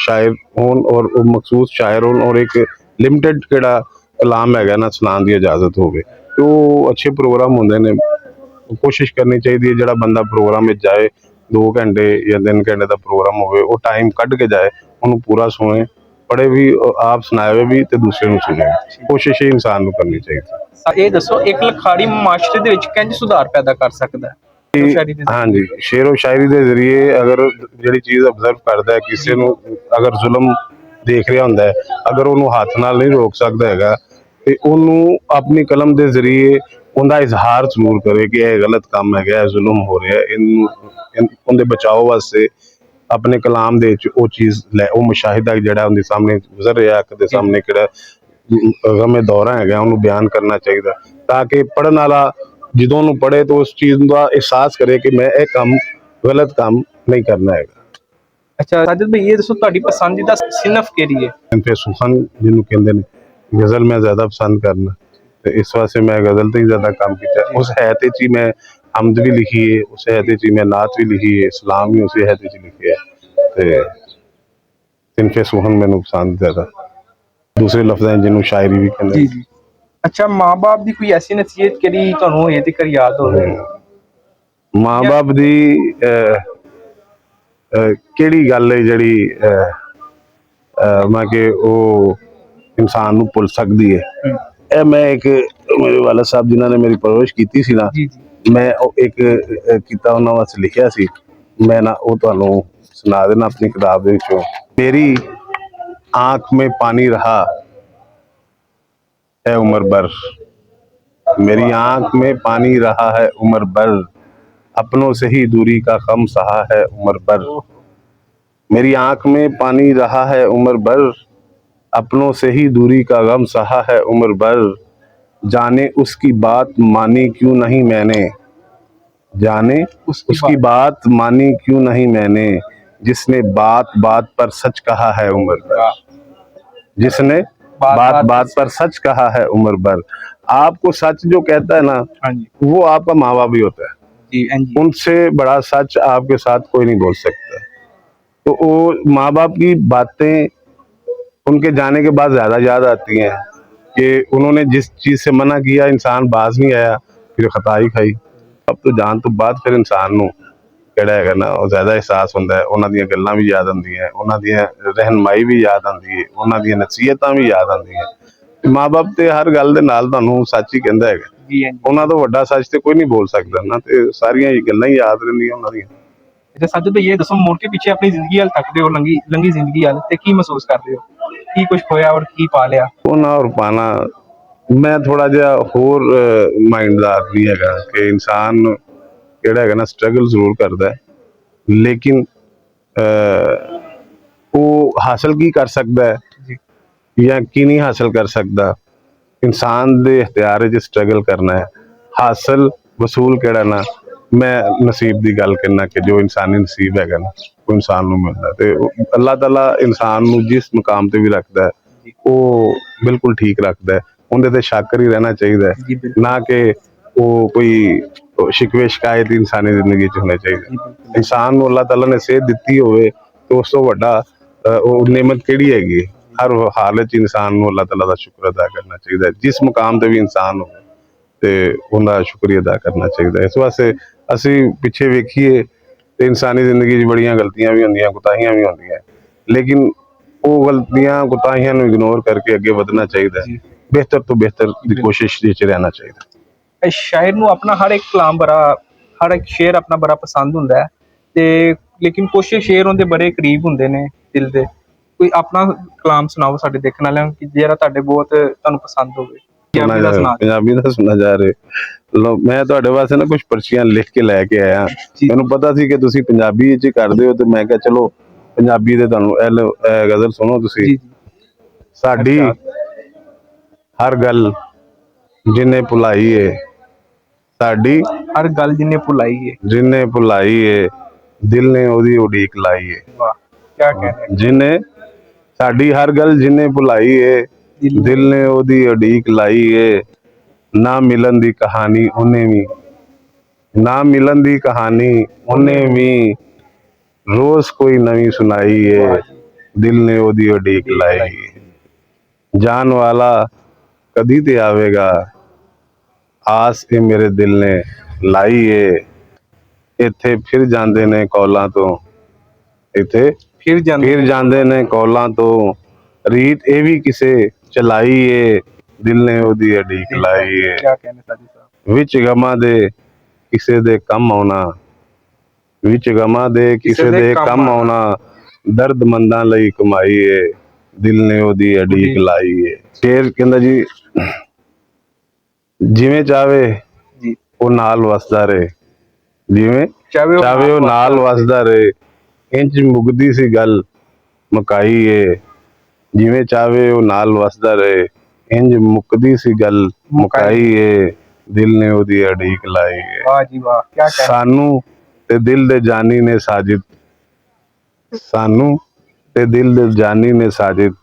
शायर होन और मखसूस शायर होन और एक लिमिटेड किहड़ा कलाम हैगा ना सुनाने की इजाजत होवे, तो अच्छे प्रोग्राम होंदे ने। कोशिश करनी चाहिए जिहड़ा बंदा प्रोग्राम में जाए 2 घंटे या 3 घंटे का प्रोग्राम होवे, वो टाइम कढ़ के जाए, उन्होंने पूरा सुने, पढ़े भी, आप सुनाए भी ते दूसरे नूं सुने। कोशिश ही इंसान नूं करनी चाहिए। ये दसो एक लखाड़ी माशरे दे विच किंज सुधार पैदा कर सकदा है? हाँ जी, शेरो शायरी के जरिए अगर जिहड़ी चीज़ ऑब्जर्व करता है, किसी नूं अगर जुल्म देख रहा हुंदा है, अगर उन्होंने हाथ नाल नहीं रोक सकता हैगा, ते उन्होंने अपनी कलम के जरिए उनका इजहार जरूर करे कि यह गलत काम है, जुल्म हो रहा है, उनके बचाव वास्ते अपने कलाम दे वो चीज़ लै, वो मुशाहिदा जिहड़ा उनके सामने गुजर रहा, अख दे सामने किहड़ा गमे दौरा है, उन्होंने बयान करना चाहिए, ताकि पढ़ने वाला जो उन्होंने पढ़े तो उस चीज़ का एहसास करे कि मैं एक काम गलत काम नहीं करना है। अच्छा साजिद भाई ये दसो तुहाडी पसंदीदा सिनफ केड़ी है? इनफे सुखन जिन्हों कहते हैं, गज़ल मैं ज़्यादा पसंद करना, तो इस वास्ते मैं गज़ल तो ही ज़्यादा काम किया। उस हैत ही मैं हमद भी लिखी है, उस हैत ही मैं नात भी लिखी है, सलाम भी उस हैत लिखी है, तो इनफे सुखन मैनू पसंद ज़्यादा। ਦੂਸਰੇ ਲਫ਼ਜ਼ਾਂ 'ਚ ਜਿਹਨੂੰ ਸ਼ਾਇਰੀ ਵੀ ਕਹਿੰਦੇ। ਜੀ ਜੀ। ਅੱਛਾ, ਮਾਂ-ਬਾਪ ਦੀ ਕੋਈ ਐਸੀ ਨਸੀਹਤ ਕਿਹੜੀ ਤੁਹਾਨੂੰ ਹਜੇ ਤੱਕ ਯਾਦ ਹੋਵੇ? ਮਾਂ ਬਾਪ ਦੀ ਕਿਹੜੀ ਗੱਲ ਹੈ ਜਿਹੜੀ ਮੈਂ ਕਿ ਉਹ ਇਨਸਾਨ ਨੂੰ ਭੁੱਲ ਸਕਦੀ ਹੈ? ਇਹ ਮੈਂ ਇੱਕ ਮੇਰੇ ਵਾਲਦ ਸਾਹਿਬ ਜਿਨ੍ਹਾਂ ਨੇ ਮੇਰੀ ਪਰਵਰਿਸ਼ ਕੀਤੀ ਸੀ ਨਾ, ਜੀ ਜੀ। ਮੈਂ ਉਹ ਇੱਕ ਕੀਤਾ ਉਹਨਾਂ ਵਾਸਤੇ ਲਿਖਿਆ ਸੀ, ਮੈਂ ਨਾ ਉਹ ਤੁਹਾਨੂੰ ਸੁਣਾ ਦੇਣਾ ਆਪਣੀ ਕਿਤਾਬ ਦੇ ਵਿੱਚੋਂ। ਮੇਰੀ आंख में पानी रहा है उम्र भर, मेरी आंख में पानी रहा है उम्र भर, अपनों से ही दूरी का गम सहा है उम्र भर, मेरी आंख में पानी रहा है उम्र भर, अपनों से ही दूरी का गम सहा है उम्र भर, जाने उसकी बात मानी क्यों नहीं मैंने, जाने उसकी बात मानी क्यों नहीं मैंने, जिसने बात बात पर सच कहा है उम्र भर, जिसने बात बात पर सच कहा है उम्र भर। आपको सच जो कहता है ना, वो आपका माँ बाप ही होता है जी। उनसे बड़ा सच आपके साथ कोई नहीं बोल सकता। तो वो माँ बाप की बातें उनके जाने के बाद ज्यादा याद आती हैं कि उन्होंने जिस चीज से मना किया इंसान बाज नहीं आया, फिर खता ही खाई। अब तो जान तो बाद फिर इंसान नूं ਜਿਹੜਾ ਹੈਗਾ ਨਾ ਉਹ ਜ਼ਿਆਦਾ ਅਹਿਸਾਸ ਹੁੰਦਾ ਹੈ, ਉਹਨਾਂ ਦੀਆਂ ਗੱਲਾਂ ਵੀ ਯਾਦ ਆਉਂਦੀਆਂ, ਉਹਨਾਂ ਦੀਆਂ ਰਹਿਨਮਾਈ ਵੀ ਯਾਦ ਆਉਂਦੀ ਹੈ, ਉਹਨਾਂ ਦੀਆਂ ਨਸੀਹਤਾਂ ਵੀ ਯਾਦ ਆਉਂਦੀਆਂ। ਮਾਂ-ਬਾਪ ਤੇ ਹਰ ਗੱਲ ਦੇ ਨਾਲ ਤੁਹਾਨੂੰ ਸੱਚ ਹੀ ਕਹਿੰਦਾ ਹੈਗਾ ਜੀ। ਉਹਨਾਂ ਤੋਂ ਵੱਡਾ ਸੱਚ ਤੇ ਕੋਈ ਨਹੀਂ ਬੋਲ ਸਕਦਾ ਨਾ, ਤੇ ਸਾਰੀਆਂ ਹੀ ਗੱਲਾਂ ਹੀ ਯਾਦ ਰਹਿੰਦੀਆਂ ਉਹਨਾਂ ਦੀਆਂ। ਅੱਛਾ ਸਾਜਦ ਭਾਈ, ਇਹ ਦੱਸੋ, ਮੁੜ ਕੇ ਪਿੱਛੇ ਆਪਣੀ ਜ਼ਿੰਦਗੀ ਹਾਲ ਤੱਕਦੇ ਹੋ, ਲੰਗੀ ਜ਼ਿੰਦਗੀ ਹਾਲ, ਤੇ ਕੀ ਮਹਿਸੂਸ ਕਰਦੇ ਹੋ? ਕੀ ਕੁਝ ਹੋਇਆ ਔਰ ਕੀ ਪਾ ਲਿਆ? ਉਹਨਾਂ ਔਰ ਪਾਣਾ, ਮੈਂ ਥੋੜਾ ਜਿਹਾ ਹੋਰ ਮਾਈਂਡ ਦਾ ਆਦਮੀ ਹੈਗਾ ਕਿ ਇਨਸਾਨ ਜਿਹੜਾ ਹੈਗਾ ਨਾ ਸਟਰਗਲ ਜ਼ਰੂਰ ਕਰਦਾ ਹੈ, ਲੇਕਿਨ ਉਹ ਹਾਸਲ ਕੀ ਕਰ ਸਕਦਾ ਹੈ ਜਾਂ ਕੀ ਨਹੀਂ ਹਾਸਲ ਕਰ ਸਕਦਾ, ਇਨਸਾਨ ਦੇ ਇਖਤਿਆਰ 'ਚ ਸਟਰਗਲ ਕਰਨਾ ਹੈ। ਹਾਸਲ ਵਸੂਲ ਕਿਹੜਾ ਨਾ, ਮੈਂ ਨਸੀਬ ਦੀ ਗੱਲ ਕਰਨਾ ਕਿ ਜੋ ਇਨਸਾਨੀ ਨਸੀਬ ਹੈਗਾ ਨਾ ਉਹ ਇਨਸਾਨ ਨੂੰ ਮਿਲਦਾ, ਤੇ ਅੱਲਾਹ ਤਾਲਾ ਇਨਸਾਨ ਨੂੰ ਜਿਸ ਮੁਕਾਮ ਤੇ ਵੀ ਰੱਖਦਾ ਹੈ ਉਹ ਬਿਲਕੁਲ ਠੀਕ ਰੱਖਦਾ ਹੈ। ਉਹਦੇ ਤੇ ਸ਼ੱਕ ਹੀ ਰਹਿਣਾ ਚਾਹੀਦਾ ਹੈ, ਨਾ ਕਿ ਉਹ ਕੋਈ ਸ਼ਿਕਵੇ ਸ਼ਿਕਾਇਤ ਇਨਸਾਨੀ ਜ਼ਿੰਦਗੀ 'ਚ ਹੋਣਾ ਚਾਹੀਦਾ। ਇਨਸਾਨ ਨੂੰ ਅੱਲਾਹ ਤਾਲਾ ਨੇ ਸਿਹਤ ਦਿੱਤੀ ਹੋਵੇ ਤੇ ਉਸ ਤੋਂ ਵੱਡਾ ਉਹ ਨੇਮਤ ਕਿਹੜੀ ਹੈਗੀ? ਹਰ ਹਾਲਤ 'ਚ ਇਨਸਾਨ ਨੂੰ ਅੱਲਾਹ ਤਾਲਾ ਦਾ ਸ਼ੁਕਰ ਅਦਾ ਕਰਨਾ ਚਾਹੀਦਾ ਹੈ। ਜਿਸ ਮੁਕਾਮ ਤੇ ਵੀ ਇਨਸਾਨ ਹੋਵੇ ਤੇ ਉਹਦਾ ਸ਼ੁਕਰੀਆ ਅਦਾ ਕਰਨਾ ਚਾਹੀਦਾ ਹੈ। ਇਸ ਵਾਸਤੇ ਅਸੀਂ ਪਿੱਛੇ ਵੇਖੀਏ ਤੇ ਇਨਸਾਨੀ ਜ਼ਿੰਦਗੀ 'ਚ ਬੜੀਆਂ ਗਲਤੀਆਂ ਵੀ ਹੁੰਦੀਆਂ, ਕੁਤਾਹੀਆਂ ਵੀ ਹੁੰਦੀਆਂ, ਲੇਕਿਨ ਉਹ ਗਲਤੀਆਂ ਕੁਤਾਹੀਆਂ ਨੂੰ ਇਗਨੋਰ ਕਰਕੇ ਅੱਗੇ ਵਧਣਾ ਚਾਹੀਦਾ ਹੈ। ਬਿਹਤਰ ਤੋਂ ਬਿਹਤਰ ਦੀ ਕੋਸ਼ਿਸ਼ ਵਿੱਚ ਰਹਿਣਾ ਚਾਹੀਦਾ। ਸ਼ਾਇਰ ਨੂੰ ਆਪਣਾ ਹਰ ਇੱਕ ਕਲਾਮ ਬੜਾ, ਹਰ ਇੱਕ ਸ਼ੇਰ ਆਪਣਾ ਬੜਾ ਪਸੰਦ ਹੁੰਦਾ ਹੈ, ਤੇ ਲੇਕਿਨ ਕੁਛ ਸ਼ੇਰ ਉਹਦੇ ਬੜੇ ਕਰੀਬ ਹੁੰਦੇ ਨੇ ਦਿਲ ਦੇ। ਕੋਈ ਆਪਣਾ ਕਲਾਮ ਸੁਣਾਓ ਸਾਡੇ ਦੇਖਣ ਵਾਲਿਆਂ ਨੂੰ, ਕਿ ਜਿਹੜਾ ਤੁਹਾਡੇ ਬਹੁਤ ਤੁਹਾਨੂੰ ਪਸੰਦ ਹੋਵੇ। ਪੰਜਾਬੀ ਦਾ ਸੁਣਾ ਜਾ ਰਹੇ। ਮੈਂ ਤੁਹਾਡੇ ਵਾਸਤੇ ਨਾ ਕੁਝ ਪਰਚੀਆਂ ਲਿਖ ਕੇ ਲੈ ਕੇ ਆਇਆ। ਮੈਨੂੰ ਪਤਾ ਸੀ ਕਿ ਤੁਸੀਂ ਪੰਜਾਬੀ ਵਿੱਚ ਕਰਦੇ ਹੋ, ਤੇ ਮੈਂ ਕਿਹਾ ਚਲੋ ਪੰਜਾਬੀ ਦੇ ਤੁਹਾਨੂੰ ਇਹ ਗਜ਼ਲ ਸੁਣੋ ਤੁਸੀਂ। ਸਾਡੀ ਹਰ ਗੱਲ ਜਿਹਨੇ ਭੁਲਾਈ ਏ, ਸਾਡੀ ਹਰ ਗੱਲ ਜਿਹਨੇ ਭੁਲਾਈ ਏ, ਜਿਹਨੇ ਭੁਲਾਈ ਏ, ਦਿਲ ਨੇ ਉਹਦੀ ਉਡੀਕ ਲਾਈ ਏ। ਵਾਹ, ਕਿਆ ਕਹਿਣਾ। ਜਿਹਨੇ ਸਾਡੀ ਹਰ ਗੱਲ ਜਿਹਨੇ ਭੁਲਾਈ ਏ, ਦਿਲ ਨੇ ਉਹਦੀ ਉਡੀਕ ਲਾਈ ਏ, ਨਾ ਮਿਲਣ ਦੀ ਕਹਾਣੀ ਉਹਨੇ ਵੀ, ਨਾ ਮਿਲਣ ਦੀ ਕਹਾਣੀ ਉਹਨੇ ਵੀ, ਰੋਜ਼ ਕੋਈ ਨਵੀਂ ਸੁਣਾਈ ਏ, ਦਿਲ ਨੇ ਉਹਦੀ ਉਡੀਕ ਲਾਈ ਏ। ਜਾਣ ਵਾਲਾ ਕਦੀ ਤੇ ਆਵੇਗਾ, ਆਸ ਇਹ ਮੇਰੇ ਦਿਲ ਨੇ ਲਾਈ ਏ, ਇੱਥੇ ਫਿਰ ਜਾਂਦੇ ਨੇ ਕੌਲਾਂ ਤੋਂ, ਇੱਥੇ ਫਿਰ ਜਾਂਦੇ ਨੇ ਕੌਲਾਂ ਤੋਂ, ਰੀਤ ਇਹ ਵੀ ਕਿਸੇ ਚਲਾਈ ਏ, ਦਿਲ ਨੇ ਉਹਦੀ ਉਡੀਕ ਲਾਈ ਏ। ਵਿੱਚ ਗਮਾਂ ਦੇ ਕਿਸੇ ਦੇ ਕੰਮ ਆਉਣਾ, ਵਿੱਚ ਗਮਾਂ ਦੇ ਕਿਸੇ ਦੇ ਕੰਮ ਆਉਣਾ, ਦਰਦਮੰਦਾਂ ਲਈ ਕਮਾਈ ਏ, ਦਿਲ ਨੇ ਉਹਦੀ ਉਡੀਕ ਲਾਈ ਏ। ਸ਼ੇਰ ਕਹਿੰਦਾ ਜੀ, ਜਿਵੇਂ ਚਾਵੇ ਉਹ ਨਾਲ ਵਸਦਾ ਰਹੇ, ਜਿਵੇਂ ਚਾਵੇ ਉਹ ਨਾਲ ਵਸਦਾ ਰਹੇ, ਇੰਜ ਮੁੱਕਦੀ ਸੀ ਗੱਲ ਮੁਕਾਈ ਏ, ਜਿਵੇਂ ਚਾਵੇ ਉਹ ਨਾਲ ਵਸਦਾ ਰਹੇ, ਇੰਜ ਮੁੱਕਦੀ ਸੀ ਗੱਲ ਮੁਕਾਈ ਏ, ਦਿਲ ਨੇ ਉਹਦੀ ਉਡੀਕ ਲਾਈ ਏ। ਵਾਹ ਜੀ ਵਾਹ, ਕਿਆ ਕਹਿਣਾ। ਸਾਨੂੰ ਤੇ ਦਿਲ ਦੇ ਜਾਨੀ ਨੇ ਸਾਜਿਦ, ਸਾਨੂੰ ਤੇ ਦਿਲ ਦੇ ਜਾਨੀ ਨੇ ਸਾਜਿਦ,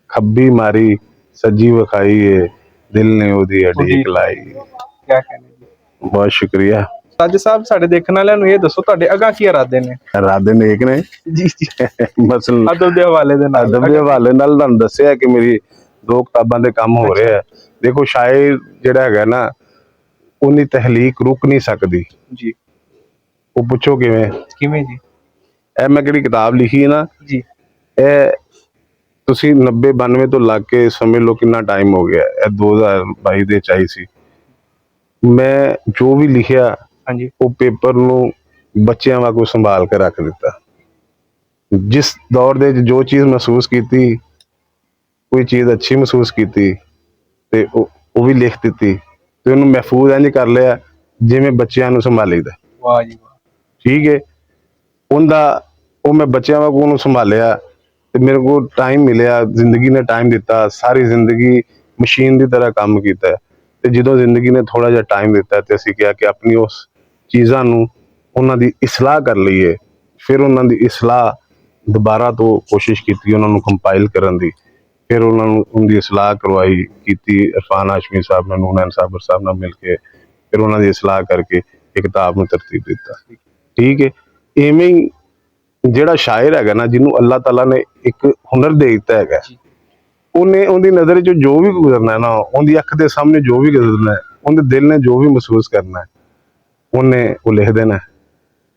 ਖੱਬੀ ਮਾਰੀ ਸੱਜੀ ਵਿਖਾਈ ਏ, ਦਿਲ ਨੇ ਉਹਦੀ ਉਡੀਕ ਲਾਈ ਏ। ਕਿਆ ਕਹਿਣਾ ਜੀ, ਬਹੁਤ ਸ਼ੁਕਰੀਆ। ਸਾਜਦ ਸਾਹਿਬ, ਸਾਡੇ ਦੇਖਣ ਵਾਲਿਆਂ ਨੂੰ ਇਹ ਦੱਸੋ, ਤੁਹਾਡੇ ਅਗਾਂਹ ਕੀ ਇਰਾਦੇ ਨੇ? ਇਰਾਦੇ ਨੇਕ ਨੇ ਜੀ ਜੀ। ਮਸਲ ਅਦਬ ਦੇ ਹਵਾਲੇ ਦੇ ਨਾਲ, ਅਦਬ ਦੇ ਹਵਾਲੇ ਨਾਲ ਤੁਹਾਨੂੰ ਦੱਸਿਆ ਕਿ ਮੇਰੀ ਦੋ ਕਿਤਾਬਾਂ ਦੇ ਕੰਮ ਹੋ ਰਿਹਾ ਹੈ। ਦੇਖੋ ਸ਼ਾਇਰ ਜਿਹੜਾ ਹੈਗਾ ਨਾ ਉਹਦੀ ਤਹਿਲੀਕ ਰੁਕ ਨਹੀਂ ਸਕਦੀ ਜੀ। ਉਹ ਪੁੱਛੋ ਕਿਵੇਂ ਜੀ? ਇਹ ਮੈਂ ਕਿਹੜੀ ਕਿਤਾਬ ਲਿਖੀ ਹੈ ਨਾ ਜੀ। ਇਹ ਤੁਸੀਂ 90 92 ਤੋਂ ਲੱਗ ਕੇ ਸਮਝ ਲਓ ਕਿੰਨਾ ਟਾਈਮ ਹੋ ਗਿਆ। ਇਹ 2022 ਦੇ ਚਾਹੀ ਸੀ। ਮੈਂ ਜੋ ਵੀ ਲਿਖਿਆ ਹਾਂਜੀ। ਉਹ ਪੇਪਰ ਨੂੰ ਬੱਚਿਆਂ ਵਾਂਗੂ ਸੰਭਾਲ ਕੇ ਰੱਖ ਦਿੱਤਾ। ਜਿਸ ਦੌਰ ਦੇ ਜੋ ਚੀਜ਼ ਮਹਿਸੂਸ ਕੀਤੀ, ਕੋਈ ਚੀਜ਼ ਅੱਛੀ ਮਹਿਸੂਸ ਕੀਤੀ ਤੇ ਉਹ ਵੀ ਲਿਖ ਦਿੱਤੀ ਤੇ ਉਹਨੂੰ ਮਹਿਫੂਜ਼ ਇੰਝ ਕਰ ਲਿਆ ਜਿਵੇਂ ਬੱਚਿਆਂ ਨੂੰ ਸੰਭਾਲੀਦਾ। ਵਾਹ ਜੀ ਵਾਹ। ਠੀਕ ਹੈ। ਉਹ ਮੈਂ ਬੱਚਿਆਂ ਵਾਂਗੂ ਉਹਨੂੰ ਸੰਭਾਲਿਆ ਤੇ ਮੇਰੇ ਕੋਲ ਟਾਈਮ ਮਿਲਿਆ, ਜ਼ਿੰਦਗੀ ਨੇ ਟਾਈਮ ਦਿੱਤਾ। ਸਾਰੀ ਜ਼ਿੰਦਗੀ ਮਸ਼ੀਨ ਦੀ ਤਰ੍ਹਾਂ ਕੰਮ ਕੀਤਾ ਤੇ ਜਦੋਂ ਜ਼ਿੰਦਗੀ ਨੇ ਥੋੜਾ ਜਿਹਾ ਟਾਈਮ ਦਿੱਤਾ ਤੇ ਅਸੀਂ ਕਿਹਾ ਕਿ ਆਪਣੀ ਉਸ ਚੀਜ਼ਾਂ ਨੂੰ ਉਹਨਾਂ ਦੀ ਇਸਲਾਹ ਕਰ ਲਈਏ। ਫਿਰ ਉਹਨਾਂ ਦੀ ਇਸਲਾਹ ਦੁਬਾਰਾ ਤੋਂ ਕੋਸ਼ਿਸ਼ ਕੀਤੀ, ਉਹਨਾਂ ਨੂੰ ਕੰਪਾਈਲ ਕਰਨ ਦੀ। ਫਿਰ ਉਹਨਾਂ ਨੂੰ ਉਹਦੀ ਇਸਲਾਹ ਕਰਵਾਈ ਕੀਤੀ ਇਰਫਾਨ ਹਾਸ਼ਮੀ ਸਾਹਿਬ ਨਾਲ, ਨੂਨ ਸਾਬਰ ਸਾਹਿਬ ਨਾਲ ਮਿਲ ਕੇ। ਫਿਰ ਉਹਨਾਂ ਦੀ ਇਸਲਾਹ ਕਰਕੇ ਇਹ ਕਿਤਾਬ ਨੂੰ ਤਰਤੀਬ ਦਿੱਤਾ। ਠੀਕ ਹੈ। ਇਵੇਂ ਹੀ ਜਿਹੜਾ ਸ਼ਾਇਰ ਹੈਗਾ ਨਾ, ਜਿਹਨੂੰ ਅੱਲਾਹ ਤਾਲਾ ਨੇ ਇੱਕ ਹੁਨਰ ਦੇ ਦਿੱਤਾ ਹੈਗਾ, ਉਹਦੀ ਨਜ਼ਰ 'ਚ ਜੋ ਵੀ ਗੁਜ਼ਰਨਾ ਨਾ, ਉਹਦੀ ਅੱਖ ਦੇ ਸਾਹਮਣੇ ਜੋ ਵੀ ਗੁਜ਼ਰਨਾ, ਉਹਦੇ ਦਿਲ ਨੇ ਜੋ ਵੀ ਮਹਿਸੂਸ ਕਰਨਾ, ਉਹਨੇ ਉਹ ਲਿਖ ਦੇਣਾ।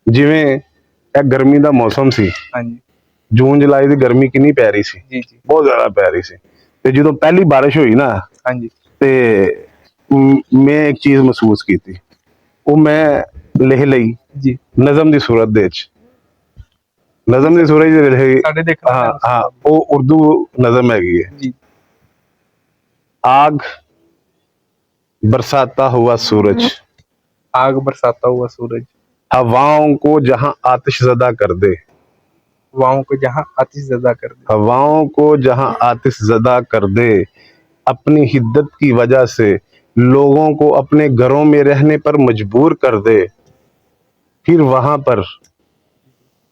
ਜਿਵੇਂ ਇਹ ਗਰਮੀ ਦਾ ਮੌਸਮ ਸੀ, ਜੂਨ ਜੁਲਾਈ ਦੀ ਗਰਮੀ ਕਿੰਨੀ ਪੈ ਰਹੀ ਸੀ, ਬਹੁਤ ਜ਼ਿਆਦਾ ਪੈ ਰਹੀ ਸੀ। ਤੇ ਜਦੋਂ ਪਹਿਲੀ ਬਾਰਿਸ਼ ਹੋਈ ਨਾ ਤੇ ਮੈਂ ਇੱਕ ਚੀਜ਼ ਮਹਿਸੂਸ ਕੀਤੀ, ਉਹ ਮੈਂ ਲਿਖ ਲਈ ਨਜ਼ਮ ਦੀ ਸੂਰਤ ਦੇ ਵਿੱਚ। नज़म की सूरज हाँ वो उर्दू नज़म हैगी है। आग बरसाता हुआ सूरज, आग बरसाता हुआ सूरज, हवाओं को जहां आतिश ज़दा कर दे, हवाओं को जहां आतिश ज़दा कर दे, हवाओं को जहां आतिश ज़दा कर दे, अपनी हिद्दत की वजह से लोगों को अपने घरों में रहने पर मजबूर कर दे। फिर वहां पर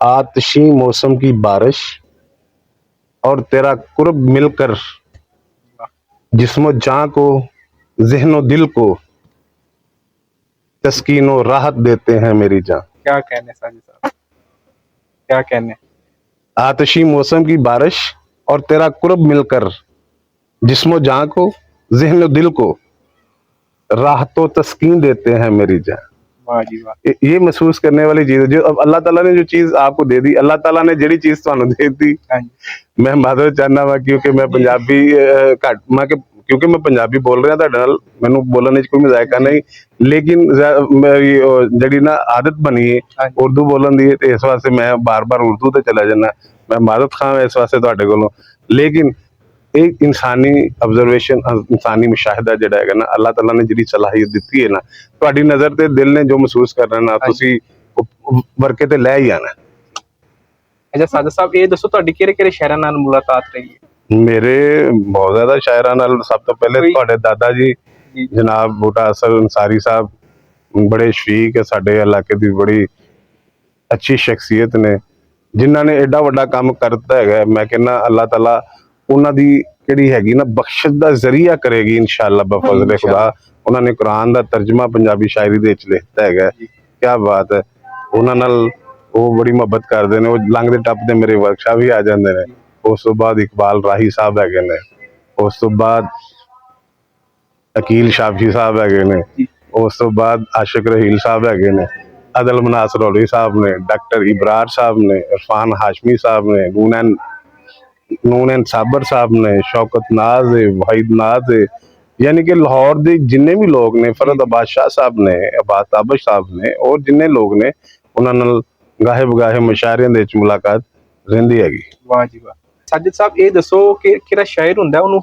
आतिशी मौसम की बारिश और तेरा कुर्ब मिलकर जिस्मो जां को, ज़हनो दिल को तस्कीनो राहत देते हैं मेरी जान। क्या कहने साजिद साहब, क्या कहने। आतिशी मौसम की बारिश और तेरा कुर्ब मिलकर जिस्मो जां को, ज़हनो दिल को राहतो तस्कीन देते हैं मेरी जान। ये महसूस करने वाली चीज है जो अब अल्लाह ताला ने जो चीज आपको दे दी, अल्लाह ताला ने ਜਿਹੜੀ ਚੀਜ਼ ਤੁਹਾਨੂੰ ਦੇ ਦਿੱਤੀ, ਮੈਂ ਮਾਦਰ ਚਾਹਨਾ ਵਾ ਕਿਉਂਕਿ ਮੈਂ ਪੰਜਾਬੀ ਘੱਟ ਕਿਉਂਕਿ ਮੈਂ ਪੰਜਾਬੀ ਬੋਲ ਰਿਹਾ ਤੁਹਾਡੇ ਨਾਲ, ਮੈਨੂੰ ਬੋਲਣ ਵਿੱਚ ਕੋਈ ਮਜ਼ਾਇਕਾ ਨਹੀਂ, ਲੇਕਿਨ ਮੇਰੀ ਜਿਹੜੀ ਨਾ ਆਦਤ ਬਣੀ ਹੈ ਉਰਦੂ ਬੋਲਣ ਦੀ, ਤੇ ਇਸ ਵਾਸਤੇ ਮੈਂ ਬਾਰ-ਬਾਰ ਉਰਦੂ ਤੇ ਚਲਾ ਜਾਂਦਾ। ਮੈਂ ਮਾਦਤ ਖਾਂ ਇਸ ਵਾਸਤੇ ਤੁਹਾਡੇ ਕੋਲੋਂ, ਲੇਕਿਨ एक इंसानी ऑब्जर्वेशन, इंसानी मुशाहिदा ਜਿਹੜਾ ਹੈਗਾ ਨਾ, ਅੱਲਾਹ ਤਾਲਾ ਨੇ ਜਿਹੜੀ ਸਲਾਹੀਅਤ ਦਿੱਤੀ ਹੈ ਨਾ, ਤੁਹਾਡੀ ਨਜ਼ਰ ਤੇ ਦਿਲ ਨੇ ਜੋ ਮਹਿਸੂਸ ਕਰਨਾ ਨਾ, ਤੁਸੀਂ ਵਰਕੇ ਤੇ ਲੈ ਹੀ ਆਣਾ। ਅੱਛਾ ਸਾਜਦ ਸਾਹਿਬ, ਇਹ ਦੱਸੋ ਤੁਹਾਡੀ ਕਿਹੜੇ ਸ਼ਾਇਰਾਂ ਨਾਲ ਮੁਲਾਕਾਤ ਰਹੀ ਹੈ? ਮੇਰੇ ਬਹੁਤ ਜ਼ਿਆਦਾ ਸ਼ਾਇਰਾਂ ਨਾਲ। ਸਭ ਤੋਂ ਪਹਿਲੇ ਤੁਹਾਡੇ ਦਾਦਾ ਜੀ ਜਨਾਬ ਬੂਟਾ ਅਸਰ ਅੰਸਾਰੀ ਸਾਹਿਬ ਬੜੇ ਸ਼ਰੀਕ ਹੈ, ਸਾਡੇ ਇਲਾਕੇ ਦੀ ਬੜੀ ਅੱਛੀ ਸ਼ਖਸੀਅਤ ਨੇ, ਜਿਨ੍ਹਾਂ ਨੇ ਐਡਾ ਵੱਡਾ ਕੰਮ ਕਰਤਾ ਹੈਗਾ। ਮੈਂ ਕਹਿੰਦਾ ਅੱਲਾਹ ਤਾਲਾ ਉਹਨਾਂ ਦੀ ਜਿਹੜੀ ਹੈਗੀ ਨਾ ਬਖਸ਼ਿਸ਼ ਦਾ ਜ਼ਰੀਆ ਕਰੇਗੀ ਇਨਸ਼ਾਅੱਲਾ ਬਫਜ਼ਲ ਖੁਦਾ। ਉਹਨਾਂ ਨੇ ਕੁਰਾਨ ਦਾ ਤਰਜਮਾ ਪੰਜਾਬੀ ਸ਼ਾਇਰੀ ਦੇ ਵਿੱਚ ਲਿਖਤਾ ਹੈਗਾ। ਕਿਆ ਬਾਤ ਹੈ। ਉਹਨਾਂ ਨਾਲ ਉਹ ਬੜੀ ਮੁਹੱਬਤ ਕਰਦੇ ਨੇ, ਉਹ ਲੰਘਦੇ ਟੱਪਦੇ ਮੇਰੇ ਵਰਕਸ਼ਾਪ ਵੀ ਆ ਜਾਂਦੇ ਨੇ। ਉਸ ਤੋਂ ਬਾਅਦ ਇਕਬਾਲ ਰਾਹੀ ਸਾਹਿਬ ਹੈਗੇ ਨੇ, ਉਸ ਤੋਂ ਬਾਅਦ ਅਕੀਲ ਸ਼ਾਫੀ ਸਾਹਿਬ ਹੈਗੇ ਨੇ, ਉਸ ਤੋਂ ਬਾਅਦ ਆਸ਼ਿਕ ਰਹੀਲ ਸਾਹਿਬ ਹੈਗੇ ਨੇ, ਅਦਲ ਮਨਾਸ ਰੌਲੀ ਸਾਹਿਬ ਨੇ, ਡਾਕਟਰ ਇਬਰਾਰ ਸਾਹਿਬ ਨੇ, ਇਰਫਾਨ ਹਾਸ਼ਮੀ ਸਾਹਿਬ ਨੇ, ਨੂਨ ਸਾਬਰ ਸਾਹਿਬ ਨੇ, ਸ਼ੌਕਤ ਨਾਜ਼ ਹੈ, ਵਾਹਿਦ ਨਾਜ਼ ਹੈ, ਯਾਨੀ ਕਿ ਲਾਹੌਰ ਦੇ ਜਿੰਨੇ ਵੀ ਲੋਕ ਨੇ, ਫਰਦ ਅਬਾਦ ਸ਼ਾਹ ਸਾਹਿਬ ਨੇ, ਅਬਾਦ ਤਾਬਸ਼ ਸਾਹਿਬ ਨੇ, ਔਰ ਜਿੰਨੇ ਲੋਕ ਨੇ ਉਹਨਾਂ ਨਾਲ ਗਾਹੇ ਬਗਾਹੇ ਮੁਸ਼ਾਇਰਿਆਂ ਦੇ ਵਿੱਚ ਮੁਲਾਕਾਤ ਰਹਿੰਦੀ ਹੈਗੀ। ਵਾਹ ਜੀ ਵਾਹ। ਸਾਜਿਦ ਸਾਹਿਬ, ਇਹ ਦੱਸੋ ਕਿ ਕਿਹੜਾ ਸ਼ਾਇਰ ਹੁੰਦਾ ਉਹਨੂੰ